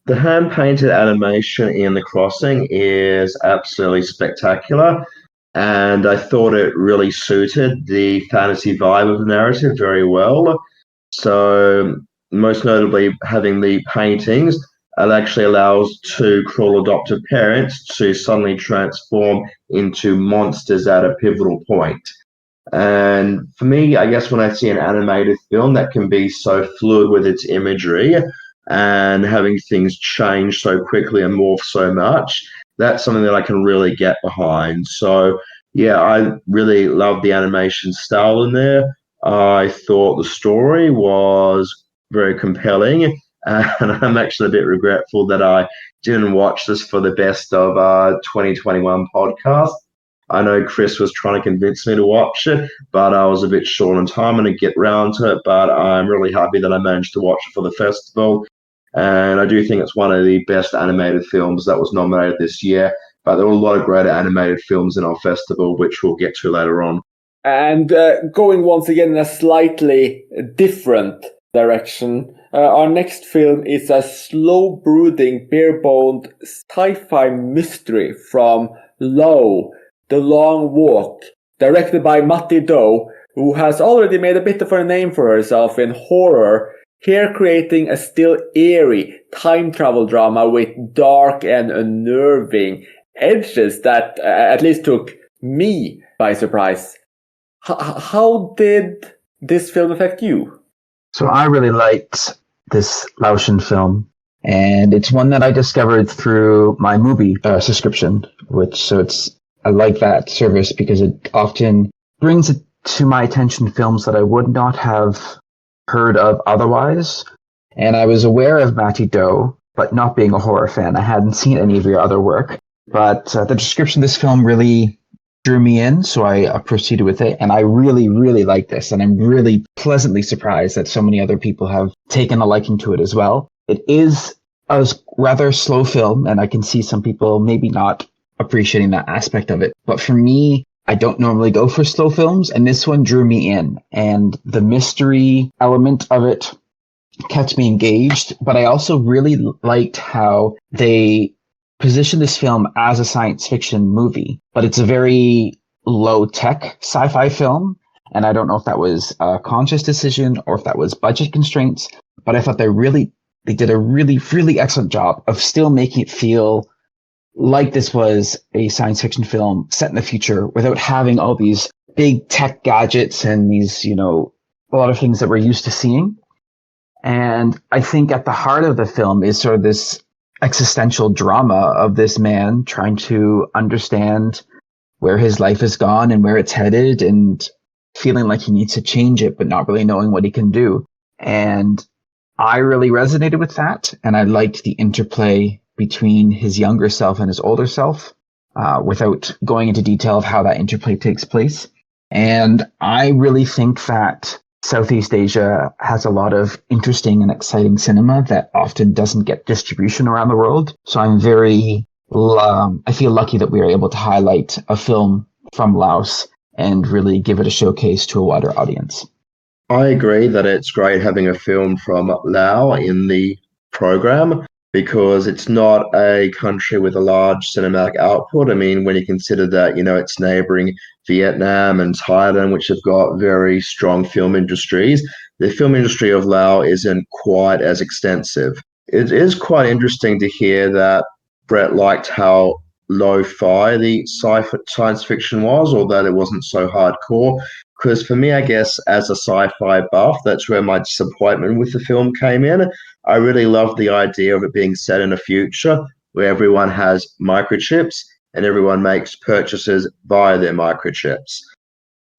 The hand-painted animation in The Crossing is absolutely spectacular, and I thought it really suited the fantasy vibe of the narrative very well. So, most notably, having the paintings, it actually allows two cruel adoptive parents to suddenly transform into monsters at a pivotal point. And for me, I guess when I see an animated film that can be so fluid with its imagery and having things change so quickly and morph so much, that's something that I can really get behind. So, yeah, I really love the animation style in there. I thought the story was very compelling, and I'm actually a bit regretful that I didn't watch this for the best of 2021 podcast. I know Chris was trying to convince me to watch it, but I was a bit short on time and to get round to it. But I'm really happy that I managed to watch it for the festival. And I do think it's one of the best animated films that was nominated this year. But there were a lot of greater animated films in our festival, which we'll get to later on. And going once again in a slightly different direction, our next film is a slow-brooding, bare-boned sci-fi mystery from Low, The Long Walk, directed by Matti Do, who has already made a bit of a name for herself in horror, here creating a still eerie time travel drama with dark and unnerving edges that at least took me by surprise. How did this film affect you? So I really liked this Laotian film, and it's one that I discovered through my movie subscription, I like that service because it often brings it to my attention films that I would not have heard of otherwise. And I was aware of Matti Do, but not being a horror fan. I hadn't seen any of your other work. But the description of this film really drew me in, so I proceeded with it. And I really, really like this. And I'm really pleasantly surprised that so many other people have taken a liking to it as well. It is a rather slow film, and I can see some people maybe not appreciating that aspect of it. But for me, I don't normally go for slow films, and this one drew me in. And the mystery element of it kept me engaged. But I also really liked how they positioned this film as a science fiction movie. But it's a very low-tech sci-fi film. And I don't know if that was a conscious decision or if that was budget constraints. But I thought they did a really, really excellent job of still making it feel like this was a science fiction film set in the future without having all these big tech gadgets and these, a lot of things that we're used to seeing. And I think at the heart of the film is sort of this existential drama of this man trying to understand where his life has gone and where it's headed and feeling like he needs to change it, but not really knowing what he can do. And I really resonated with that. And I liked the interplay between his younger self and his older self, without going into detail of how that interplay takes place. And I really think that Southeast Asia has a lot of interesting and exciting cinema that often doesn't get distribution around the world. So I'm very I feel lucky that we are able to highlight a film from Laos and really give it a showcase to a wider audience. I agree that it's great having a film from Laos in the program because it's not a country with a large cinematic output. I mean, when you consider that, it's neighboring Vietnam and Thailand, which have got very strong film industries, the film industry of Laos isn't quite as extensive. It is quite interesting to hear that Brett liked how lo-fi the science fiction was, or that it wasn't so hardcore. Because for me, I guess, as a sci-fi buff, that's where my disappointment with the film came in. I really loved the idea of it being set in a future where everyone has microchips and everyone makes purchases via their microchips.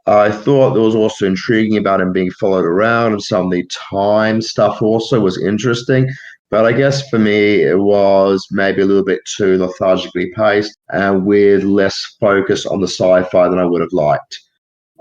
I thought there was also intriguing about him being followed around, and some of the time stuff also was interesting. But I guess for me, it was maybe a little bit too lethargically paced and with less focus on the sci-fi than I would have liked.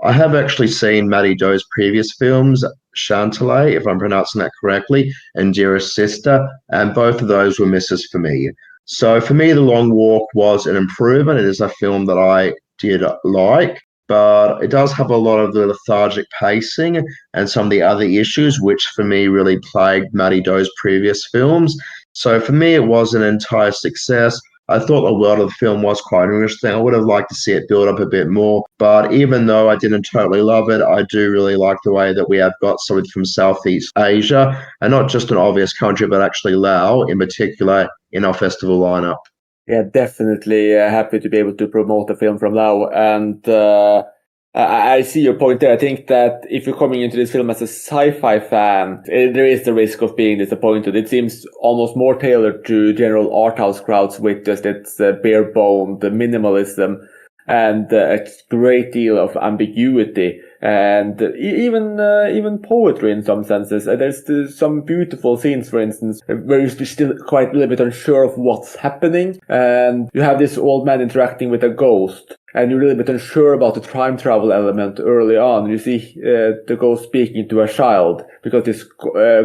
I have actually seen Matty Doe's previous films, Chantilly, if I'm pronouncing that correctly, and Dearest Sister, and both of those were misses for me. So for me, The Long Walk was an improvement. It is a film that I did like, but it does have a lot of the lethargic pacing and some of the other issues, which for me really plagued Matty Doe's previous films. So for me, it was an entire success. I thought the world of the film was quite interesting. I would have liked to see it build up a bit more. But even though I didn't totally love it, I do really like the way that we have got something from Southeast Asia, and not just an obvious country, but actually Laos in particular in our festival lineup. Yeah, definitely happy to be able to promote a film from Laos. And I see your point there. I think that if you're coming into this film as a sci-fi fan, there is the risk of being disappointed. It seems almost more tailored to general art house crowds with just its bare-boned minimalism and a great deal of ambiguity and even poetry in some senses. There's some beautiful scenes, for instance, where you're still quite a little bit unsure of what's happening, and you have this old man interacting with a ghost, and you're a little bit unsure about the time travel element early on. You see the ghost speaking to a child because this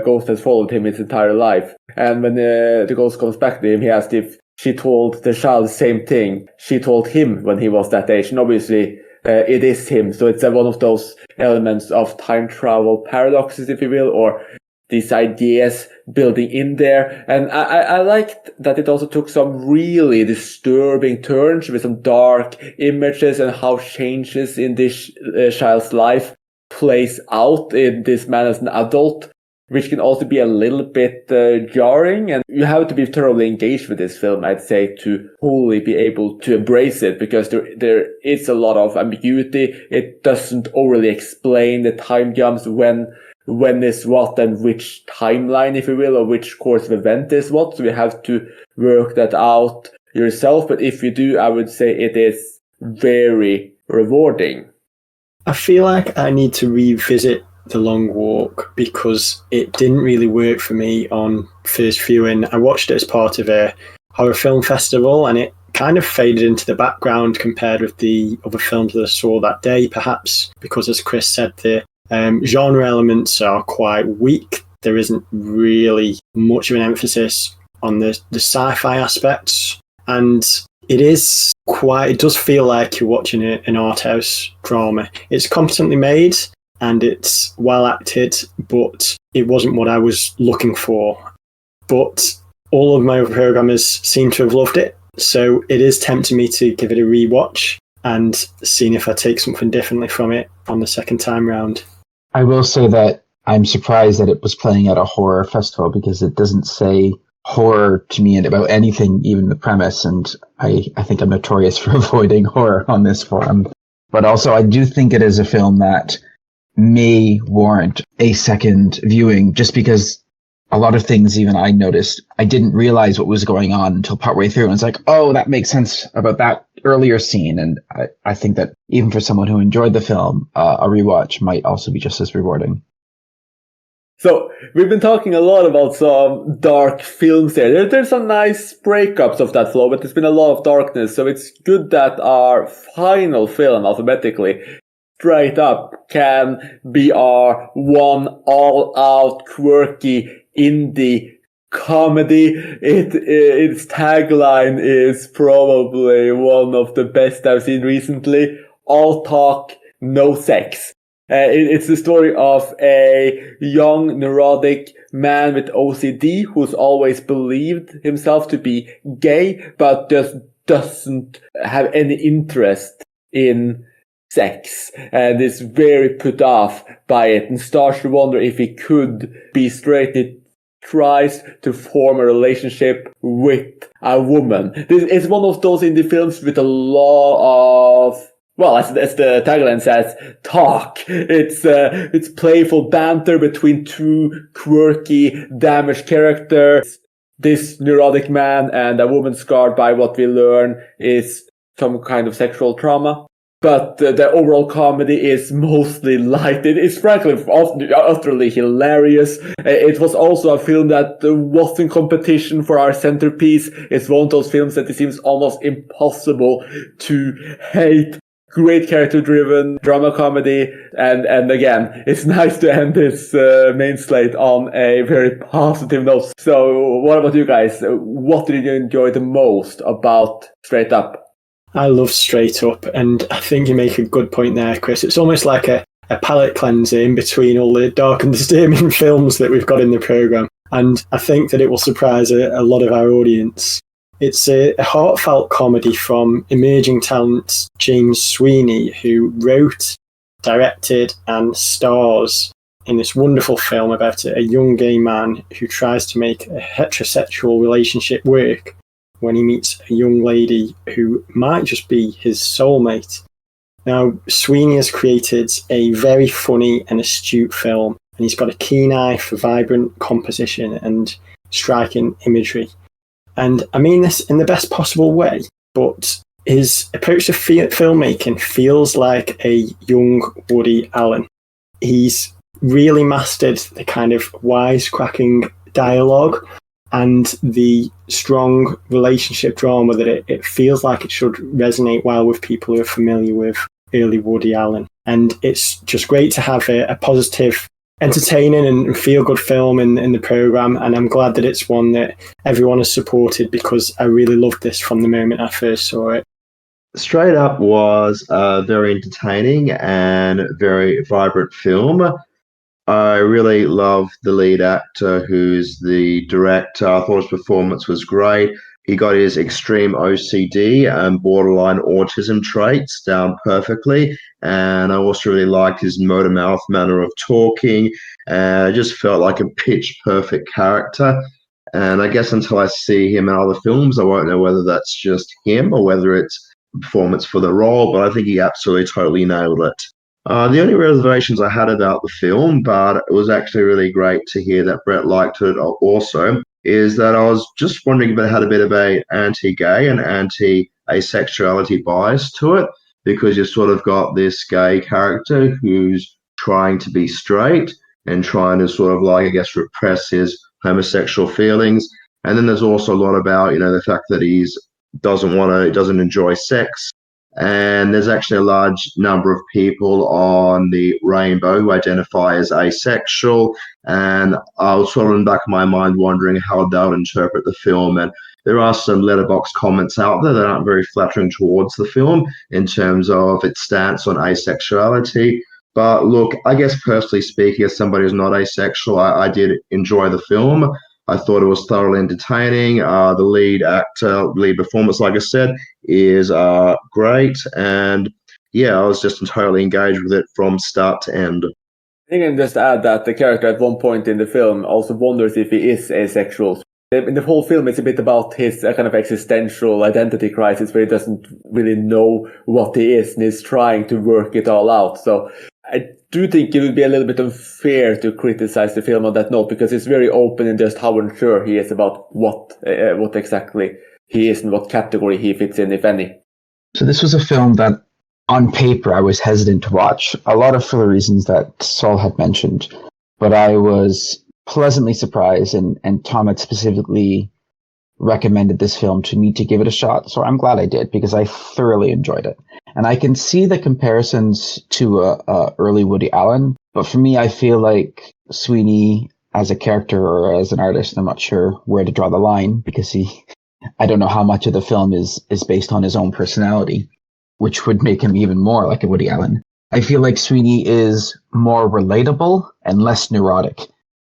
ghost has followed him his entire life, and when the ghost comes back to him, he asks if she told the child the same thing she told him when he was that age. And obviously, it is him. So it's one of those elements of time travel paradoxes, if you will, or these ideas building in there. And I liked that it also took some really disturbing turns with some dark images and how changes in this child's life plays out in this man as an adult, which can also be a little bit jarring. And you have to be thoroughly engaged with this film, I'd say, to wholly be able to embrace it, because there is a lot of ambiguity. It doesn't overly explain the time jumps, when is what and which timeline, if you will, or which course of event is what. So you have to work that out yourself. But if you do, I would say it is very rewarding. I feel like I need to revisit The Long Walk because it didn't really work for me on first viewing. I watched it as part of a horror film festival and it kind of faded into the background compared with the other films that I saw that day, perhaps because, as Chris said, the genre elements are quite weak. There isn't really much of an emphasis on the sci-fi aspects, and it does feel like you're watching an art house drama. It's competently made and it's well acted, but it wasn't what I was looking for. But all of my other programmers seem to have loved it, so it is tempting me to give it a rewatch and seeing if I take something differently from it on the second time round. I will say that I'm surprised that it was playing at a horror festival because it doesn't say horror to me about anything, even the premise, and I think I'm notorious for avoiding horror on this forum. But also I do think it is a film that may warrant a second viewing, just because a lot of things even I noticed, I didn't realize what was going on until partway through. And it's like, oh, that makes sense about that earlier scene. And I think that even for someone who enjoyed the film, a rewatch might also be just as rewarding. So we've been talking a lot about some dark films here. There's some nice breakups of that flow, but there's been a lot of darkness. So it's good that our final film, alphabetically, straight up, can be our one all-out quirky indie comedy. Its tagline is probably one of the best I've seen recently. All talk, no sex. It's the story of a young neurotic man with OCD who's always believed himself to be gay, but just doesn't have any interest in sex, and is very put off by it and starts to wonder if he could be straight. He tries to form a relationship with a woman. This is one of those indie films with a lot of, well, as the tagline says, talk. It's playful banter between two quirky, damaged characters. This neurotic man and a woman scarred by what we learn is some kind of sexual trauma. But the overall comedy is mostly light. It is frankly utterly hilarious. It was also a film that was in competition for our Centerpiece. It's one of those films that it seems almost impossible to hate. Great character-driven drama comedy. And again, it's nice to end this main slate on a very positive note. So what about you guys? What did you enjoy the most about Straight Up? I love Straight Up, and I think you make a good point there, Chris. It's almost like a palate cleanser in between all the dark and disturbing films that we've got in the programme. And I think that it will surprise a lot of our audience. It's a heartfelt comedy from emerging talent James Sweeney, who wrote, directed and stars in this wonderful film about a young gay man who tries to make a heterosexual relationship work when he meets a young lady who might just be his soulmate. Now, Sweeney has created a very funny and astute film, and he's got a keen eye for vibrant composition and striking imagery. And I mean this in the best possible way, but his approach to filmmaking feels like a young Woody Allen. He's really mastered the kind of wisecracking dialogue and the strong relationship drama that it feels like it should resonate well with people who are familiar with early Woody Allen. And it's just great to have a positive, entertaining and feel-good film in the programme, and I'm glad that it's one that everyone has supported because I really loved this from the moment I first saw it. Straight Up was a very entertaining and very vibrant film. I really love the lead actor who's the director. I thought his performance was great. He got his extreme OCD and borderline autism traits down perfectly. And I also really liked his motor-mouth manner of talking. And I just felt like a pitch-perfect character. And I guess until I see him in other films, I won't know whether that's just him or whether it's a performance for the role. But I think he absolutely totally nailed it. The only reservations I had about the film, but it was actually really great to hear that Brett liked it also, is that I was just wondering if it had a bit of a anti-gay and anti-asexuality bias to it, because you've sort of got this gay character who's trying to be straight and trying to sort of like, I guess, repress his homosexual feelings. And then there's also a lot about, the fact that he doesn't enjoy sex. And there's actually a large number of people on the rainbow who identify as asexual. And I was sort of in the back of my mind wondering how they would interpret the film. And there are some letterbox comments out there that aren't very flattering towards the film in terms of its stance on asexuality. But look, I guess personally speaking, as somebody who's not asexual, I did enjoy the film. I thought it was thoroughly entertaining. The lead performance, like I said, is great. And yeah, I was just totally engaged with it from start to end. I think I can just add that the character at one point in the film also wonders if he is asexual. In the whole film, it's a bit about his kind of existential identity crisis where he doesn't really know what he is and he's trying to work it all out. So I do think it would be a little bit unfair to criticize the film on that note, because it's very open in just how unsure he is about what exactly he is and what category he fits in, if any. So this was a film that, on paper, I was hesitant to watch, a lot of for the reasons that Saul had mentioned. But I was pleasantly surprised, and Tom had specifically recommended this film to me to give it a shot. So I'm glad I did, because I thoroughly enjoyed it. And I can see the comparisons to early Woody Allen, but for me, I feel like Sweeney as a character or as an artist. I'm not sure where to draw the line because I don't know how much of the film is based on his own personality, which would make him even more like a Woody Allen. I feel like Sweeney is more relatable and less neurotic,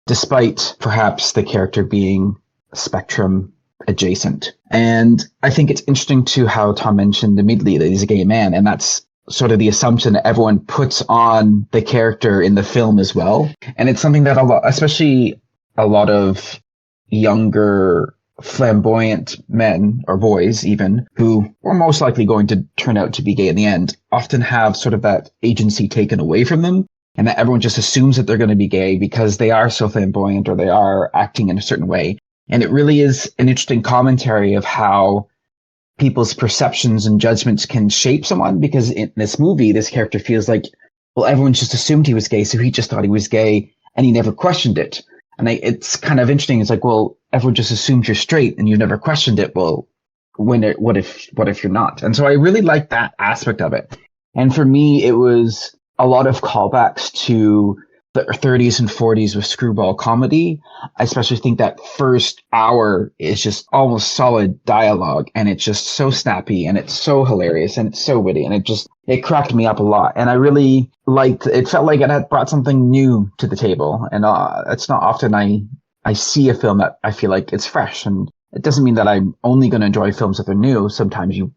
despite perhaps the character being spectrum adjacent. And I think it's interesting too how Tom mentioned immediately that he's a gay man, and that's sort of the assumption that everyone puts on the character in the film as well. And it's something that especially a lot of younger flamboyant men or boys even who are most likely going to turn out to be gay in the end often have sort of that agency taken away from them, and that everyone just assumes that they're going to be gay because they are so flamboyant or they are acting in a certain way. And it really is an interesting commentary of how people's perceptions and judgments can shape someone, because in this movie, this character feels like, well, everyone just assumed he was gay, so he just thought he was gay and he never questioned it. And it's kind of interesting. It's like, well, everyone just assumed you're straight and you never questioned it. Well, what if you're not? And so I really like that aspect of it. And for me, it was a lot of callbacks to the 30s and 40s with screwball comedy. I especially think that first hour is just almost solid dialogue, and it's just so snappy and it's so hilarious and it's so witty, and it cracked me up a lot. And I really liked it. Felt like it had brought something new to the table. And it's not often I see a film that I feel like it's fresh. And it doesn't mean that I'm only going to enjoy films that are new. Sometimes you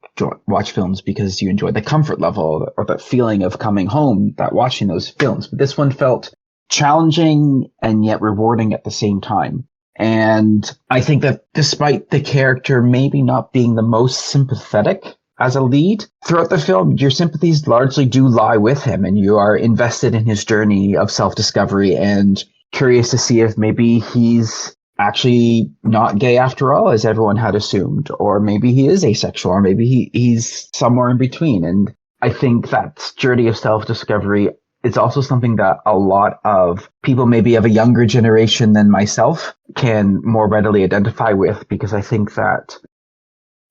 watch films because you enjoy the comfort level or that feeling of coming home, that watching those films. But this one felt challenging and yet rewarding at the same time. And I think that despite the character maybe not being the most sympathetic as a lead, throughout the film, your sympathies largely do lie with him, and you are invested in his journey of self-discovery and curious to see if maybe he's actually not gay after all, as everyone had assumed, or maybe he is asexual, or maybe he's somewhere in between. And I think that journey of self-discovery is also something that a lot of people maybe of a younger generation than myself can more readily identify with, because I think that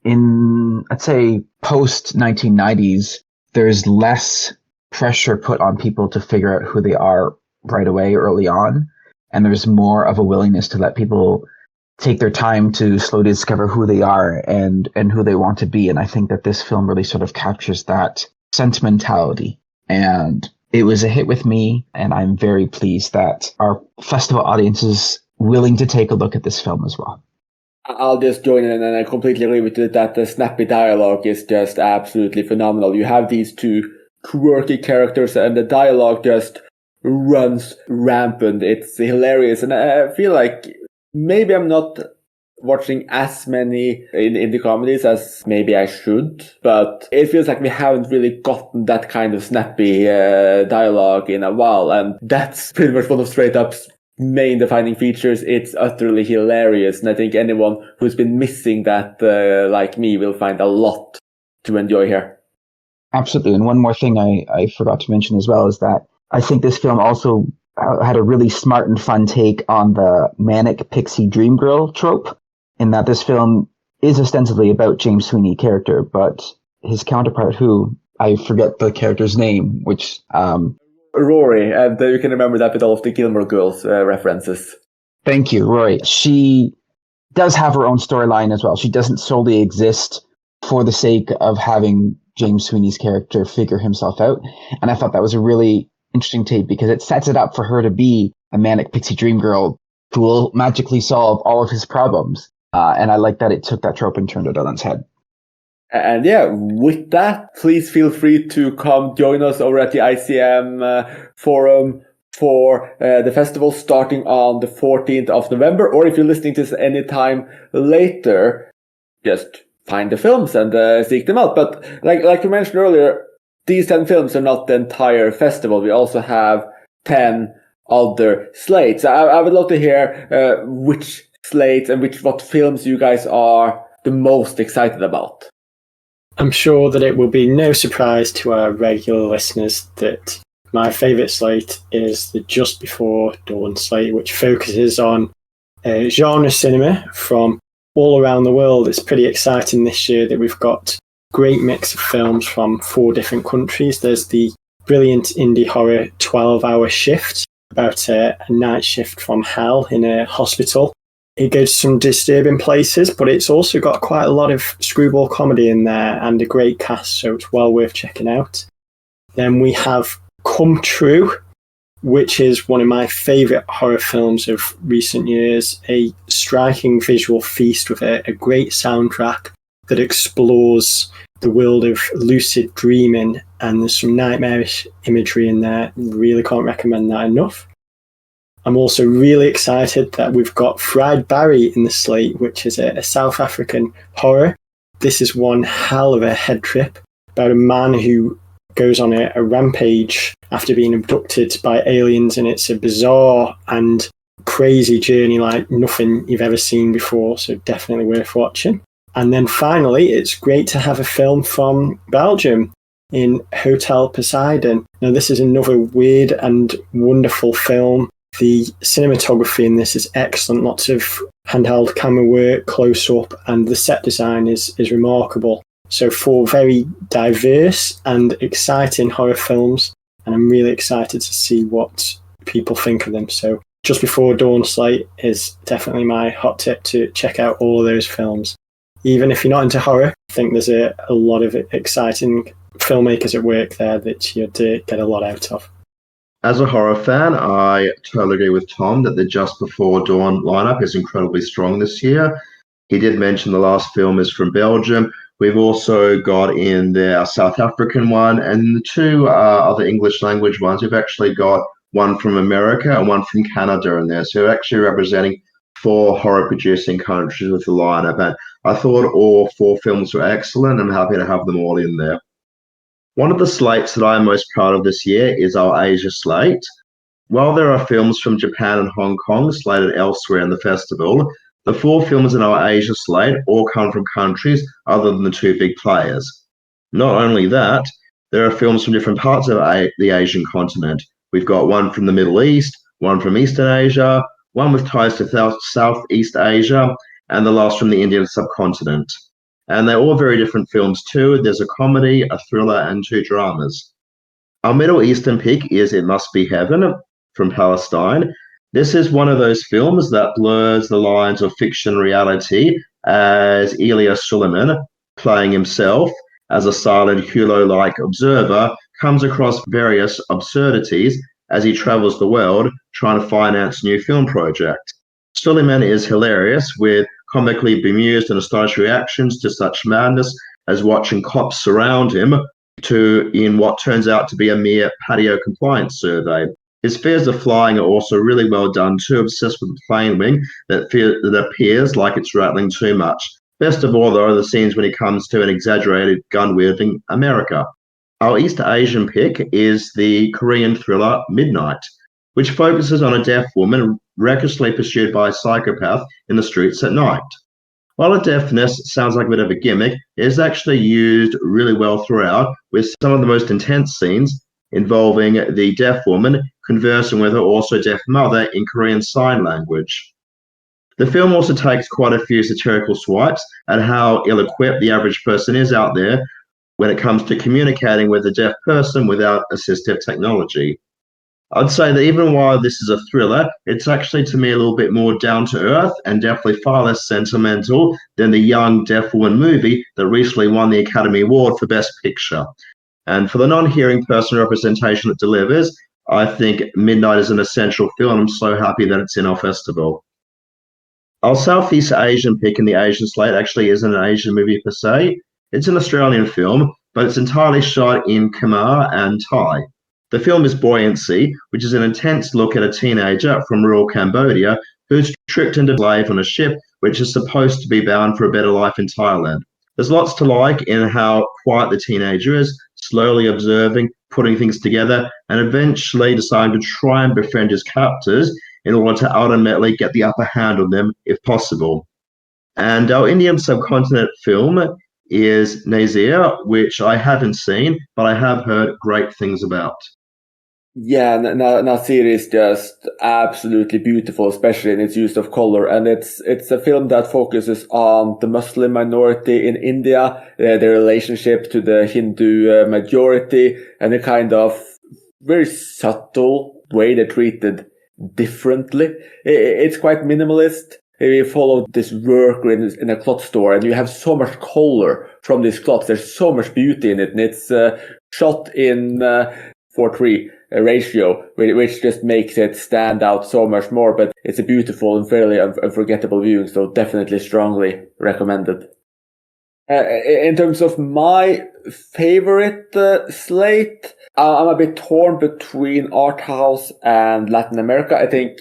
in, let's say, post-1990s, there's less pressure put on people to figure out who they are right away, early on. And there's more of a willingness to let people take their time to slowly discover who they are and who they want to be. And I think that this film really sort of captures that sentimentality. And it was a hit with me, and I'm very pleased that our festival audience is willing to take a look at this film as well. I'll just join in, and I completely agree with you that the snappy dialogue is just absolutely phenomenal. You have these two quirky characters, and the dialogue just runs rampant. It's hilarious, and I feel like maybe I'm not watching as many indie comedies as maybe I should, but it feels like we haven't really gotten that kind of snappy dialogue in a while, and that's pretty much one of Straight Up's main defining features. It's utterly hilarious, and I think anyone who's been missing that, like me, will find a lot to enjoy here. Absolutely. And one more thing I forgot to mention as well is that I think this film also had a really smart and fun take on the manic pixie dream girl trope, in that this film is ostensibly about James Sweeney character, but his counterpart, who I forget the character's name, which Rory, and you can remember that with all of the Gilmore Girls references. Thank you, Rory. She does have her own storyline as well. She doesn't solely exist for the sake of having James Sweeney's character figure himself out. And I thought that was a really interesting take, because it sets it up for her to be a manic pixie dream girl who will magically solve all of his problems. And I like that it took that trope and turned it on its head. And yeah, with that, please feel free to come join us over at the ICM forum for the festival starting on the 14th of November. Or if you're listening to this anytime later, just find the films and seek them out. But like you mentioned earlier, these 10 films are not the entire festival. We also have 10 other slates. I would love to hear which slates and what films you guys are the most excited about. I'm sure that it will be no surprise to our regular listeners that my favourite slate is the Just Before Dawn slate, which focuses on genre cinema from all around the world. It's pretty exciting this year that we've got a great mix of films from 4 different countries. There's the brilliant indie horror 12-Hour Shift, about a night shift from hell in a hospital. It goes to some disturbing places, but it's also got quite a lot of screwball comedy in there and a great cast, so it's well worth checking out. Then we have Come True, which is one of my favourite horror films of recent years. A striking visual feast with a great soundtrack that explores the world of lucid dreaming, and there's some nightmarish imagery in there. Really can't recommend that enough. I'm also really excited that we've got Fried Barry in the slate, which is a South African horror. This is one hell of a head trip about a man who goes on a rampage after being abducted by aliens, and it's a bizarre and crazy journey like nothing you've ever seen before, so definitely worth watching. And then finally, it's great to have a film from Belgium in Hotel Poseidon. Now, this is another weird and wonderful film. The cinematography in this is excellent, lots of handheld camera work, close-up, and the set design is remarkable. So 4 very diverse and exciting horror films, and I'm really excited to see what people think of them. So Just Before Dawn slate is definitely my hot tip to check out all of those films. Even if you're not into horror, I think there's a lot of exciting filmmakers at work there that you'd get a lot out of. As a horror fan, I totally agree with Tom that the Just Before Dawn lineup is incredibly strong this year. He did mention the last film is from Belgium. We've also got in there a South African one, and the 2 other English language ones. We've actually got one from America and one from Canada in there. So we're actually representing 4 horror producing countries with the lineup. And I thought all 4 films were excellent. I'm happy to have them all in there. One of the slates that I'm most proud of this year is our Asia slate. While there are films from Japan and Hong Kong slated elsewhere in the festival, the 4 films in our Asia slate all come from countries other than the 2 big players. Not only that, there are films from different parts of the Asian continent. We've got one from the Middle East, one from Eastern Asia, one with ties to Southeast Asia, and the last from the Indian subcontinent. And they're all very different films too. There's a comedy, a thriller, and 2 dramas. Our Middle Eastern pick is It Must Be Heaven from Palestine. This is one of those films that blurs the lines of fiction and reality, as Elias Suleiman, playing himself as a silent Hulo-like observer, comes across various absurdities as he travels the world trying to finance a new film project. Suleiman is hilarious, with comically bemused and astonished reactions to such madness as watching cops surround him in what turns out to be a mere patio compliance survey. His fears of flying are also really well done too, obsessed with the plane wing that appears like it's rattling too much. Best of all, though, are the scenes when he comes to an exaggerated gun-wielding America. Our East Asian pick is the Korean thriller Midnight, which focuses on a deaf woman recklessly pursued by a psychopath in the streets at night. While the deafness sounds like a bit of a gimmick, it is actually used really well throughout, with some of the most intense scenes involving the deaf woman conversing with her also deaf mother in Korean Sign Language. The film also takes quite a few satirical swipes at how ill-equipped the average person is out there when it comes to communicating with a deaf person without assistive technology. I'd say that even while this is a thriller, it's actually to me a little bit more down to earth and definitely far less sentimental than the Young Deaf Woman movie that recently won the Academy Award for Best Picture. And for the non-hearing person representation it delivers, I think Midnight is an essential film. I'm so happy that it's in our festival. Our Southeast Asian pick in the Asian slate actually isn't an Asian movie per se. It's an Australian film, but it's entirely shot in Khmer and Thai. The film is Buoyancy, which is an intense look at a teenager from rural Cambodia who's tricked into slave on a ship which is supposed to be bound for a better life in Thailand. There's lots to like in how quiet the teenager is, slowly observing, putting things together, and eventually deciding to try and befriend his captors in order to ultimately get the upper hand on them if possible. And our Indian subcontinent film is Nazir, which I haven't seen, but I have heard great things about. Yeah, Nasir is just absolutely beautiful, especially in its use of color. And it's a film that focuses on the Muslim minority in India, their relationship to the Hindu majority, and a kind of very subtle way they're treated differently. It's quite minimalist. You follow this worker in a cloth store, and you have so much color from these cloths. There's so much beauty in it, and it's shot in 4:3 ratio, which just makes it stand out so much more. But it's a beautiful and fairly unforgettable viewing, so definitely strongly recommended. In terms of my favorite slate, I'm a bit torn between art house and Latin America. I think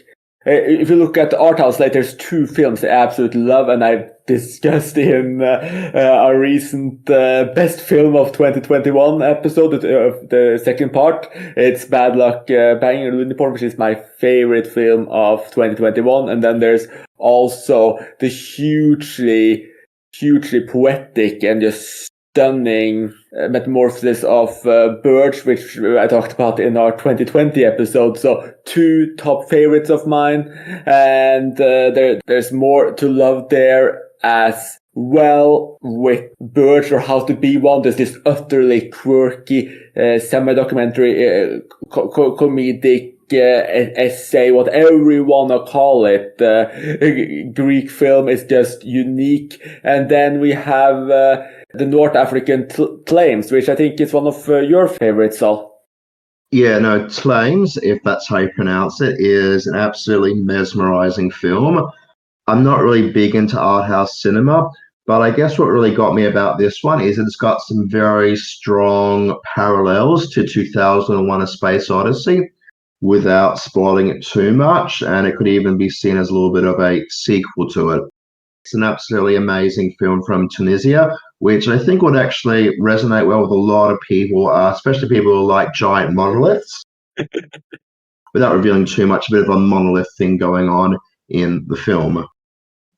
if you look at the art house slate, there's two films I absolutely love, and I've discussed in our recent best film of 2021 episode of the second part. It's Bad Luck Banging Unicorn, which is my favorite film of 2021. And then there's also the hugely poetic and just stunning metamorphosis of birds, which I talked about in our 2020 episode. So two top favorites of mine, and there's more to love there as well with Birds or How to Be One. There's this utterly quirky semi-documentary comedic essay, whatever you want to call it. Greek film is just unique. And then we have the North African Claims, which I think is one of your favorites, Sal. Yeah, no, Tlames, if that's how you pronounce it, is an absolutely mesmerizing film. I'm not really big into art house cinema, but I guess what really got me about this one is it's got some very strong parallels to 2001: A Space Odyssey without spoiling it too much, and it could even be seen as a little bit of a sequel to it. It's an absolutely amazing film from Tunisia, which I think would actually resonate well with a lot of people, especially people who like giant monoliths. Without revealing too much, a bit of a monolith thing going on in the film.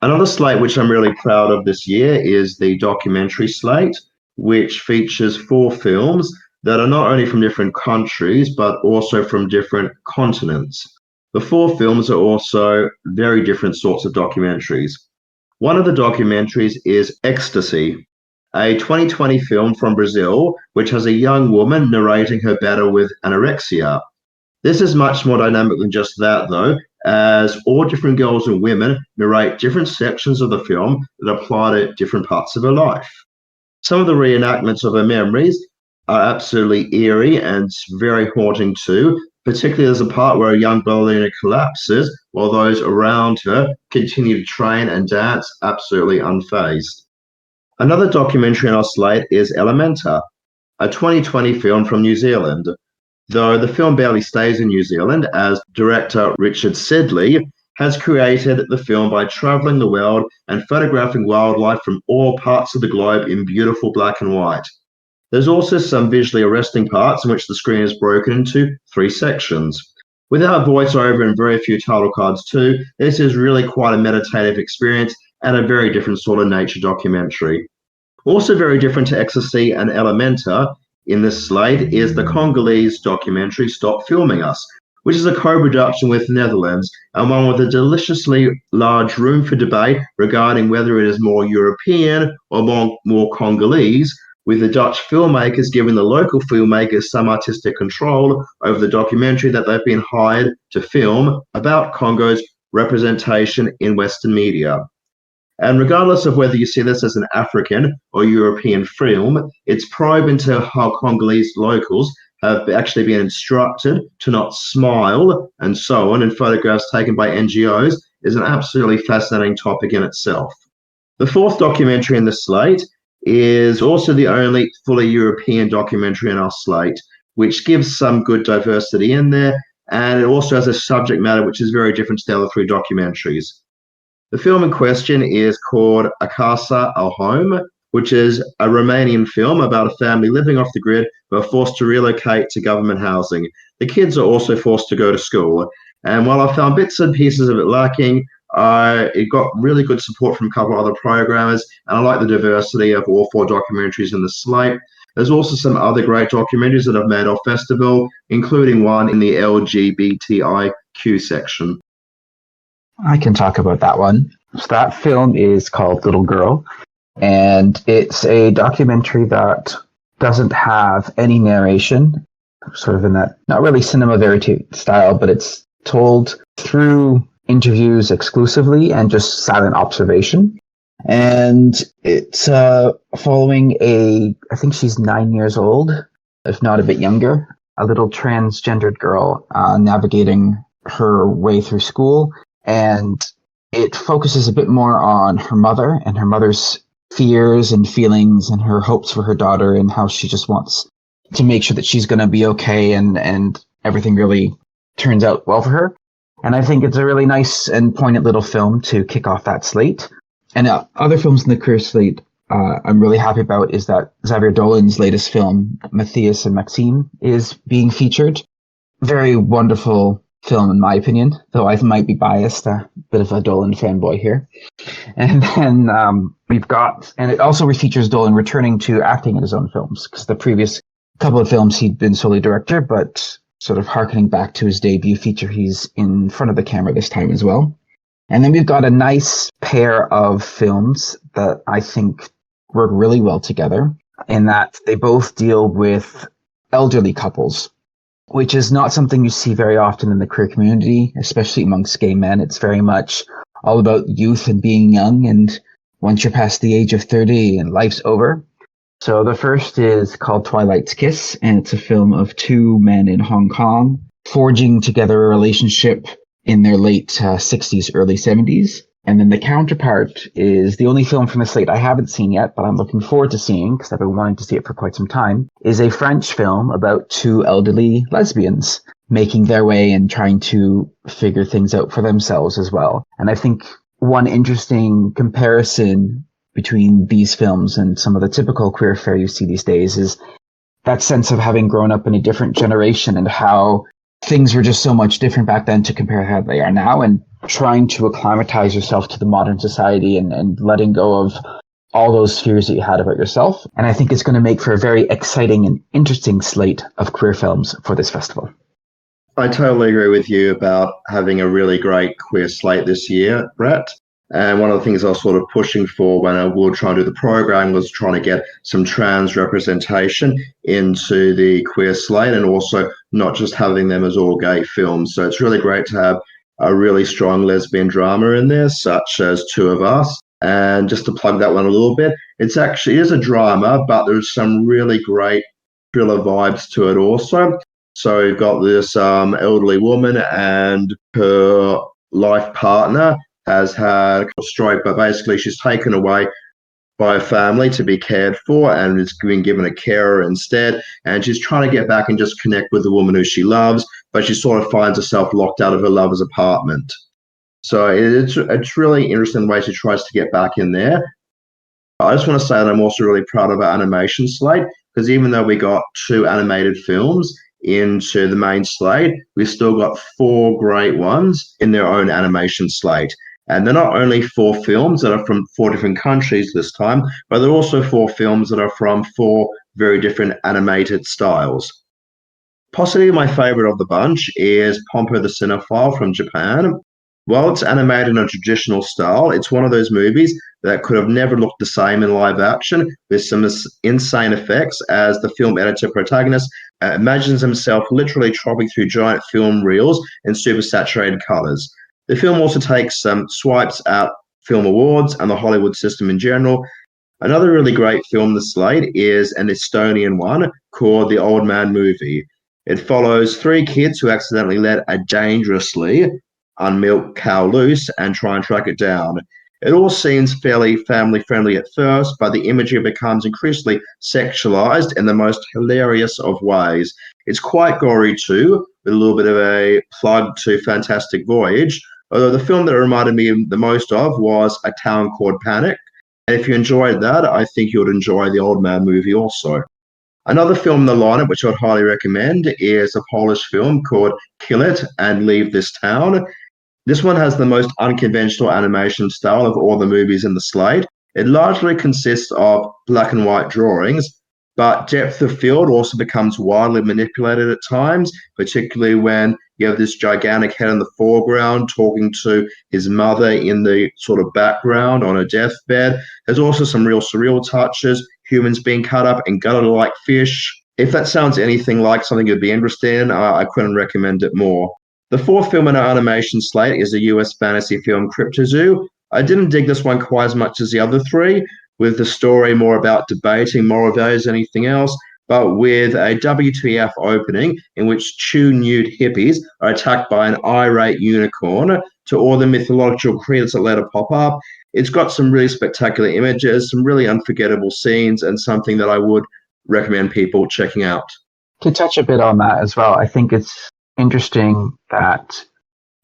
Another slate which I'm really proud of this year is the documentary slate, which features 4 films that are not only from different countries, but also from different continents. The 4 films are also very different sorts of documentaries. One of the documentaries is Ecstasy, a 2020 film from Brazil, which has a young woman narrating her battle with anorexia. This is much more dynamic than just that, though, as all different girls and women narrate different sections of the film that apply to different parts of her life. Some of the reenactments of her memories are absolutely eerie and very haunting too, particularly there's a part where a young ballerina collapses while those around her continue to train and dance absolutely unfazed. Another documentary on our slate is Elementa, a 2020 film from New Zealand. Though the film barely stays in New Zealand, as director Richard Sedley has created the film by travelling the world and photographing wildlife from all parts of the globe in beautiful black and white. There's also some visually arresting parts in which the screen is broken into 3 sections. Without voiceover and very few title cards too, this is really quite a meditative experience and a very different sort of nature documentary. Also very different to Ecstasy and Elementa in this slate is the Congolese documentary Stop Filming Us, which is a co-production with the Netherlands and one with a deliciously large room for debate regarding whether it is more European or more Congolese, with the Dutch filmmakers giving the local filmmakers some artistic control over the documentary that they've been hired to film about Congo's representation in Western media. And regardless of whether you see this as an African or European film, its probe into how Congolese locals have actually been instructed to not smile and so on in photographs taken by NGOs is an absolutely fascinating topic in itself. The 4th documentary in the slate is also the only fully European documentary in our slate, which gives some good diversity in there, and it also has a subject matter which is very different to the other 3 documentaries. The film in question is called A Casa al Home, which is a Romanian film about a family living off the grid who are forced to relocate to government housing. The kids are also forced to go to school. And while I found bits and pieces of it lacking, it got really good support from a couple of other programmers, and I like the diversity of all 4 documentaries in the slate. There's also some other great documentaries that I've made off festival, including one in the LGBTIQ section. I can talk about that one. So that film is called Little Girl, and it's a documentary that doesn't have any narration. sort of in that, not really cinema verite style, but it's told through interviews exclusively and just silent observation. And it's following I think she's 9 years old, if not a bit younger, a little transgendered girl navigating her way through school. And it focuses a bit more on her mother and her mother's fears and feelings and her hopes for her daughter and how she just wants to make sure that she's going to be okay and everything really turns out well for her. And I think it's a really nice and poignant little film to kick off that slate. And other films in the queer slate I'm really happy about is that Xavier Dolan's latest film, Matthias and Maxime, is being featured. Very wonderful film, in my opinion, though I might be biased, a bit of a Dolan fanboy here. And then and it also features Dolan returning to acting in his own films, because the previous couple of films he'd been solely director, but sort of harkening back to his debut feature, he's in front of the camera this time as well. And then we've got a nice pair of films that I think work really well together, in that they both deal with elderly couples, which is not something you see very often in the queer community, especially amongst gay men. It's very much all about youth and being young, and once you're past the age of 30 and life's over. So the first is called Twilight's Kiss, and it's a film of two men in Hong Kong forging together a relationship in their late 60s, early 70s. And then the counterpart is the only film from the slate I haven't seen yet, but I'm looking forward to seeing, because I've been wanting to see it for quite some time, is a French film about two elderly lesbians making their way and trying to figure things out for themselves as well. And I think one interesting comparison between these films and some of the typical queer fare you see these days is that sense of having grown up in a different generation and how things were just so much different back then to compare how they are now, and trying to acclimatize yourself to the modern society and letting go of all those fears that you had about yourself. And I think it's going to make for a very exciting and interesting slate of queer films for this festival. I totally agree with you about having a really great queer slate this year, Brett. And one of the things I was sort of pushing for when I would try and do the program was trying to get some trans representation into the queer slate, and also not just having them as all gay films. So it's really great to have a really strong lesbian drama in there, such as Two of Us. And just to plug that one a little bit, it is a drama, but there's some really great thriller vibes to it also. So you've got this elderly woman, and her life partner has had a stroke, but basically she's taken away by a family to be cared for and is being given a carer instead. And she's trying to get back and just connect with the woman who she loves, but she sort of finds herself locked out of her lover's apartment. So it's really interesting the way she tries to get back in there. I just want to say that I'm also really proud of our animation slate, because even though we got 2 animated films into the main slate, we've still got 4 great ones in their own animation slate. And they're not only 4 films that are from 4 different countries this time, but they're also 4 films that are from 4 very different animated styles. Possibly my favorite of the bunch is Pompo the Cinephile from Japan. While it's animated in a traditional style, it's one of those movies that could have never looked the same in live action, with some insane effects, as the film editor protagonist imagines himself literally chopping through giant film reels in super saturated colors. The film also takes some swipes at film awards and the Hollywood system in general. Another really great film this slate is an Estonian one called The Old Man Movie. It follows 3 kids who accidentally let a dangerously unmilked cow loose and try and track it down. It all seems fairly family-friendly at first, but the imagery becomes increasingly sexualized in the most hilarious of ways. It's quite gory too, with a little bit of a plug to Fantastic Voyage, although the film that it reminded me the most of was A Town Called Panic. And if you enjoyed that, I think you would enjoy The Old Man Movie also. Another film in the lineup, which I would highly recommend, is a Polish film called Kill It and Leave This Town. This one has the most unconventional animation style of all the movies in the slate. It largely consists of black and white drawings, but depth of field also becomes wildly manipulated at times, particularly when you have this gigantic head in the foreground talking to his mother in the sort of background on a deathbed. There's also some real surreal touches, humans being cut up and gutted like fish. If that sounds anything like something you'd be interested in, I couldn't recommend it more. The fourth film in our animation slate is the US fantasy film Cryptozoo. I didn't dig this one quite as much as the other three, with the story more about debating moral values than anything else, but with a WTF opening in which two nude hippies are attacked by an irate unicorn to all the mythological creatures that let it pop up. It's got some really spectacular images, some really unforgettable scenes, and something that I would recommend people checking out. To touch a bit on that as well, I think it's interesting that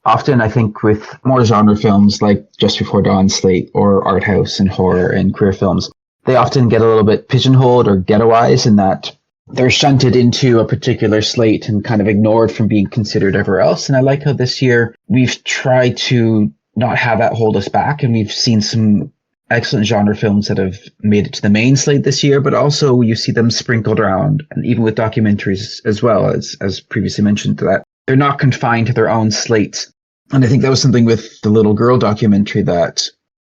often I think with more genre films like Just Before Dawn slate or art house and horror and queer films, they often get a little bit pigeonholed or ghettoized in that they're shunted into a particular slate and kind of ignored from being considered everywhere else. And I like how this year we've tried to not have that hold us back, and we've seen some excellent genre films that have made it to the main slate this year, but also you see them sprinkled around, and even with documentaries as well, as previously mentioned, that they're not confined to their own slates. And I think that was something with the little girl documentary that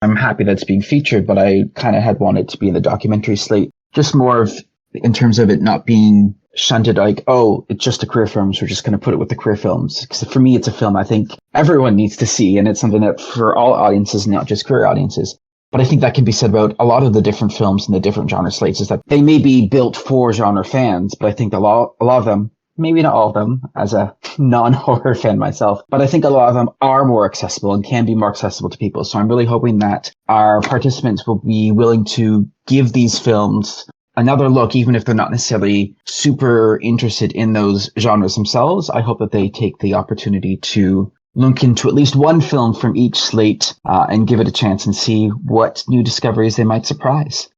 I'm happy that's being featured, but I kind of had wanted to be in the documentary slate, just more of in terms of it not being shunted like, oh, it's just a queer film, so we're just going to put it with the queer films. Because for me, it's a film I think everyone needs to see, and it's something that for all audiences, not just queer audiences. But I think that can be said about a lot of the different films and the different genre slates, is that they may be built for genre fans, but I think a lot of them, maybe not all of them, as a non-horror fan myself, but I think a lot of them are more accessible and can be more accessible to people. So I'm really hoping that our participants will be willing to give these films another look, even if they're not necessarily super interested in those genres themselves. I hope that they take the opportunity to look into at least one film from each slate and give it a chance and see what new discoveries they might surprise.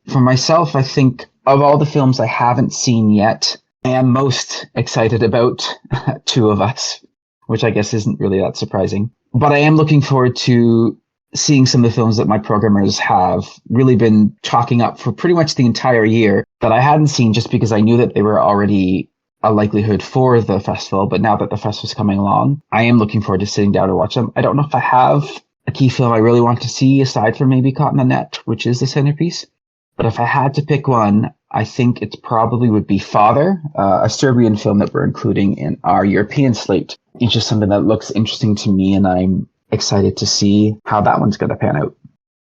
For myself, I think of all the films I haven't seen yet, I am most excited about Two of Us, which I guess isn't really that surprising. But I am looking forward to seeing some of the films that my programmers have really been chalking up for pretty much the entire year that I hadn't seen, just because I knew that they were already a likelihood for the festival. But now that the festival's coming along, I am looking forward to sitting down and watch them. I don't know if I have a key film I really want to see aside from maybe Caught in the Net, which is the Centerpiece. But if I had to pick one, I think it probably would be Father, a Serbian film that we're including in our European slate. It's just something that looks interesting to me, and I'm excited to see how that one's going to pan out.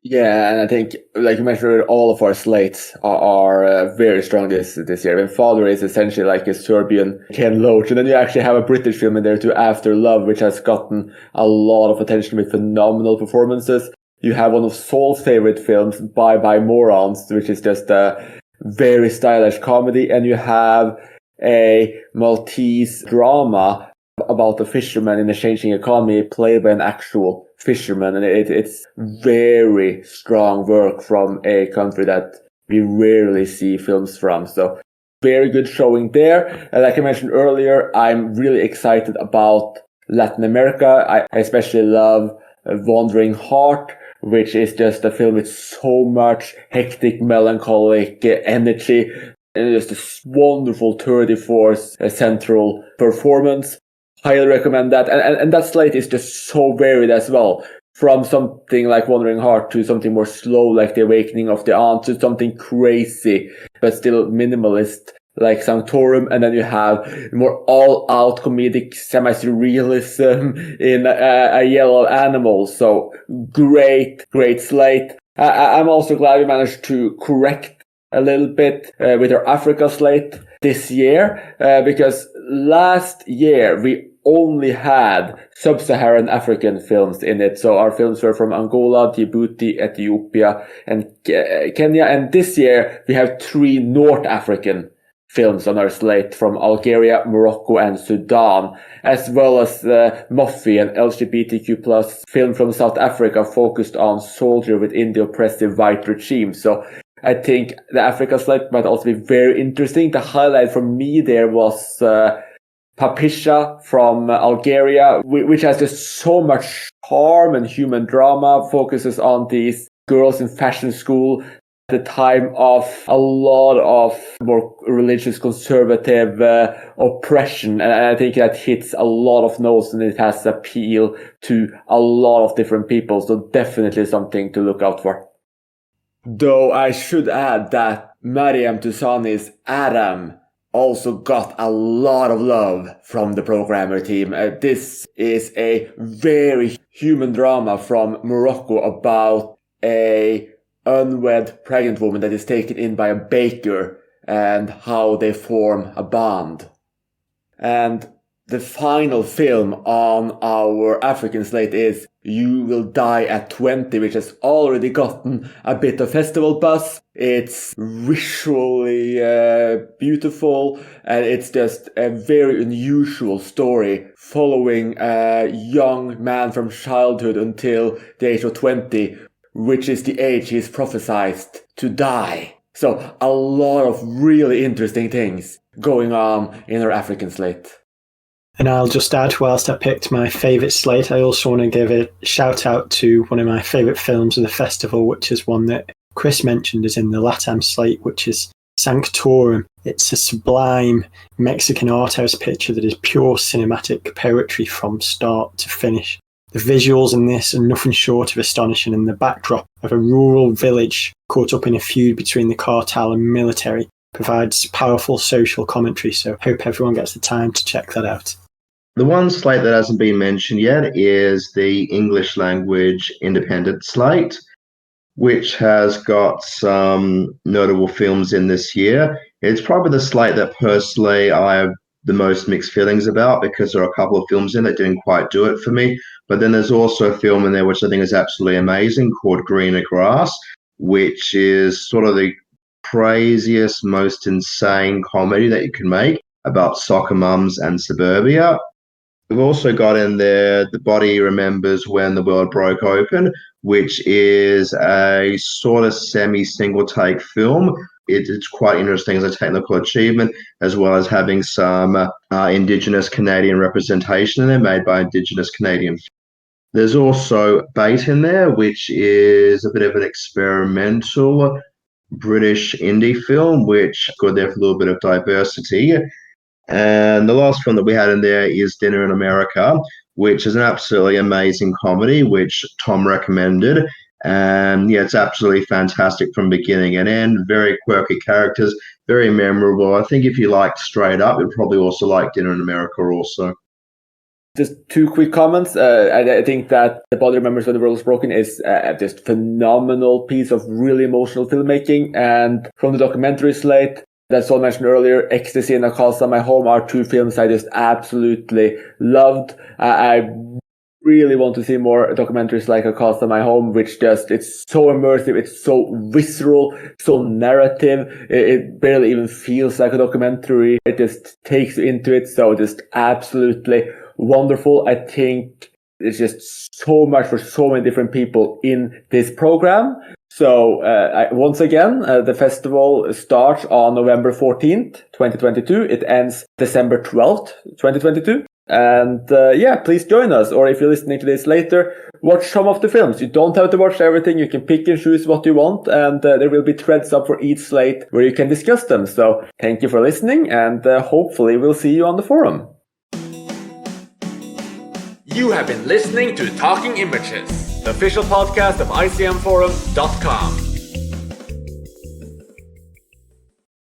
Yeah, and I think, like you mentioned, all of our slates are very strong this year. And Father is essentially like a Serbian Ken Loach. And then you actually have a British film in there too, After Love, which has gotten a lot of attention with phenomenal performances. You have one of Saul's favorite films, Bye Bye Morons, which is just a very stylish comedy. And you have a Maltese drama about a fisherman in a changing economy played by an actual fisherman. And it's very strong work from a country that we rarely see films from. So very good showing there. And like I mentioned earlier, I'm really excited about Latin America. I especially love Wandering Heart, which is just a film with so much hectic, melancholic energy. And just a wonderful tour de force central performance. Highly recommend that. And that slate is just so varied as well. From something like Wandering Heart to something more slow like The Awakening of the Ant to something crazy but still minimalist like Sanctorum. And then you have more all-out comedic semi-surrealism in A Yellow Animal. So great slate. I'm also glad we managed to correct a little bit with our Africa slate this year, because last year we only had sub-Saharan African films in it. So our films were from Angola, Djibouti, Ethiopia, and Kenya. And this year we have 3 North African films on our slate from Algeria, Morocco, and Sudan, as well as Moffi, an LGBTQ plus film from South Africa focused on soldier within the oppressive white regime. So I think the Africa slate might also be very interesting. The highlight for me there was Papisha from Algeria, which has just so much charm and human drama, focuses on these girls in fashion school at the time of a lot of more religious conservative oppression. And I think that hits a lot of notes, and it has appeal to a lot of different people. So definitely something to look out for. Though I should add that Mariam Toussani's Adam also got a lot of love from the programmer team. This is a very human drama from Morocco about a unwed pregnant woman that is taken in by a baker and how they form a bond. And the final film on our African slate is You Will Die at 20, which has already gotten a bit of festival buzz. It's visually beautiful, and it's just a very unusual story following a young man from childhood until the age of 20, which is the age he's prophesied to die. So a lot of really interesting things going on in our African slate. And I'll just add, whilst I picked my favourite slate, I also want to give a shout out to one of my favourite films of the festival, which is one that Chris mentioned is in the LATAM slate, which is Sanctorum. It's a sublime Mexican art house picture that is pure cinematic poetry from start to finish. The visuals in this are nothing short of astonishing, and the backdrop of a rural village caught up in a feud between the cartel and military provides powerful social commentary, so hope everyone gets the time to check that out. The one slate that hasn't been mentioned yet is the English language independent slate, which has got some notable films in this year. It's probably the slate that personally I have the most mixed feelings about, because there are a couple of films in that didn't quite do it for me. But then there's also a film in there which I think is absolutely amazing called Greener Grass, which is sort of the craziest, most insane comedy that you can make about soccer mums and suburbia. We've also got in there The Body Remembers When the World Broke Open, which is a sort of semi-single take film. It's quite interesting as a technical achievement, as well as having some Indigenous Canadian representation in there, made by Indigenous Canadian. There's also Bait in there, which is a bit of an experimental British indie film, which got there for a little bit of diversity. And the last film that we had in there is Dinner in America, which is an absolutely amazing comedy, which Tom recommended. And yeah, it's absolutely fantastic from beginning and end. Very quirky characters, very memorable. I think if you liked Straight Up, you'd probably also like Dinner in America also. Just two quick comments. I think that The Body Remembers When the World is Broken is just phenomenal piece of really emotional filmmaking. And from the documentary slate, that's all mentioned earlier, Ecstasy and A Casa My Home are two films I just absolutely loved. I really want to see more documentaries like A Casa My Home, which just, it's so immersive, it's so visceral, so narrative. It barely even feels like a documentary. It just takes you into it. So just absolutely wonderful. I think it's just so much for so many different people in this program. So once again, the festival starts on November 14th, 2022. It ends December 12th, 2022. And yeah, please join us. Or if you're listening to this later, watch some of the films. You don't have to watch everything. You can pick and choose what you want. And there will be threads up for each slate where you can discuss them. So thank you for listening, and hopefully we'll see you on the forum. You have been listening to Talking Images, the official podcast of icmforum.com.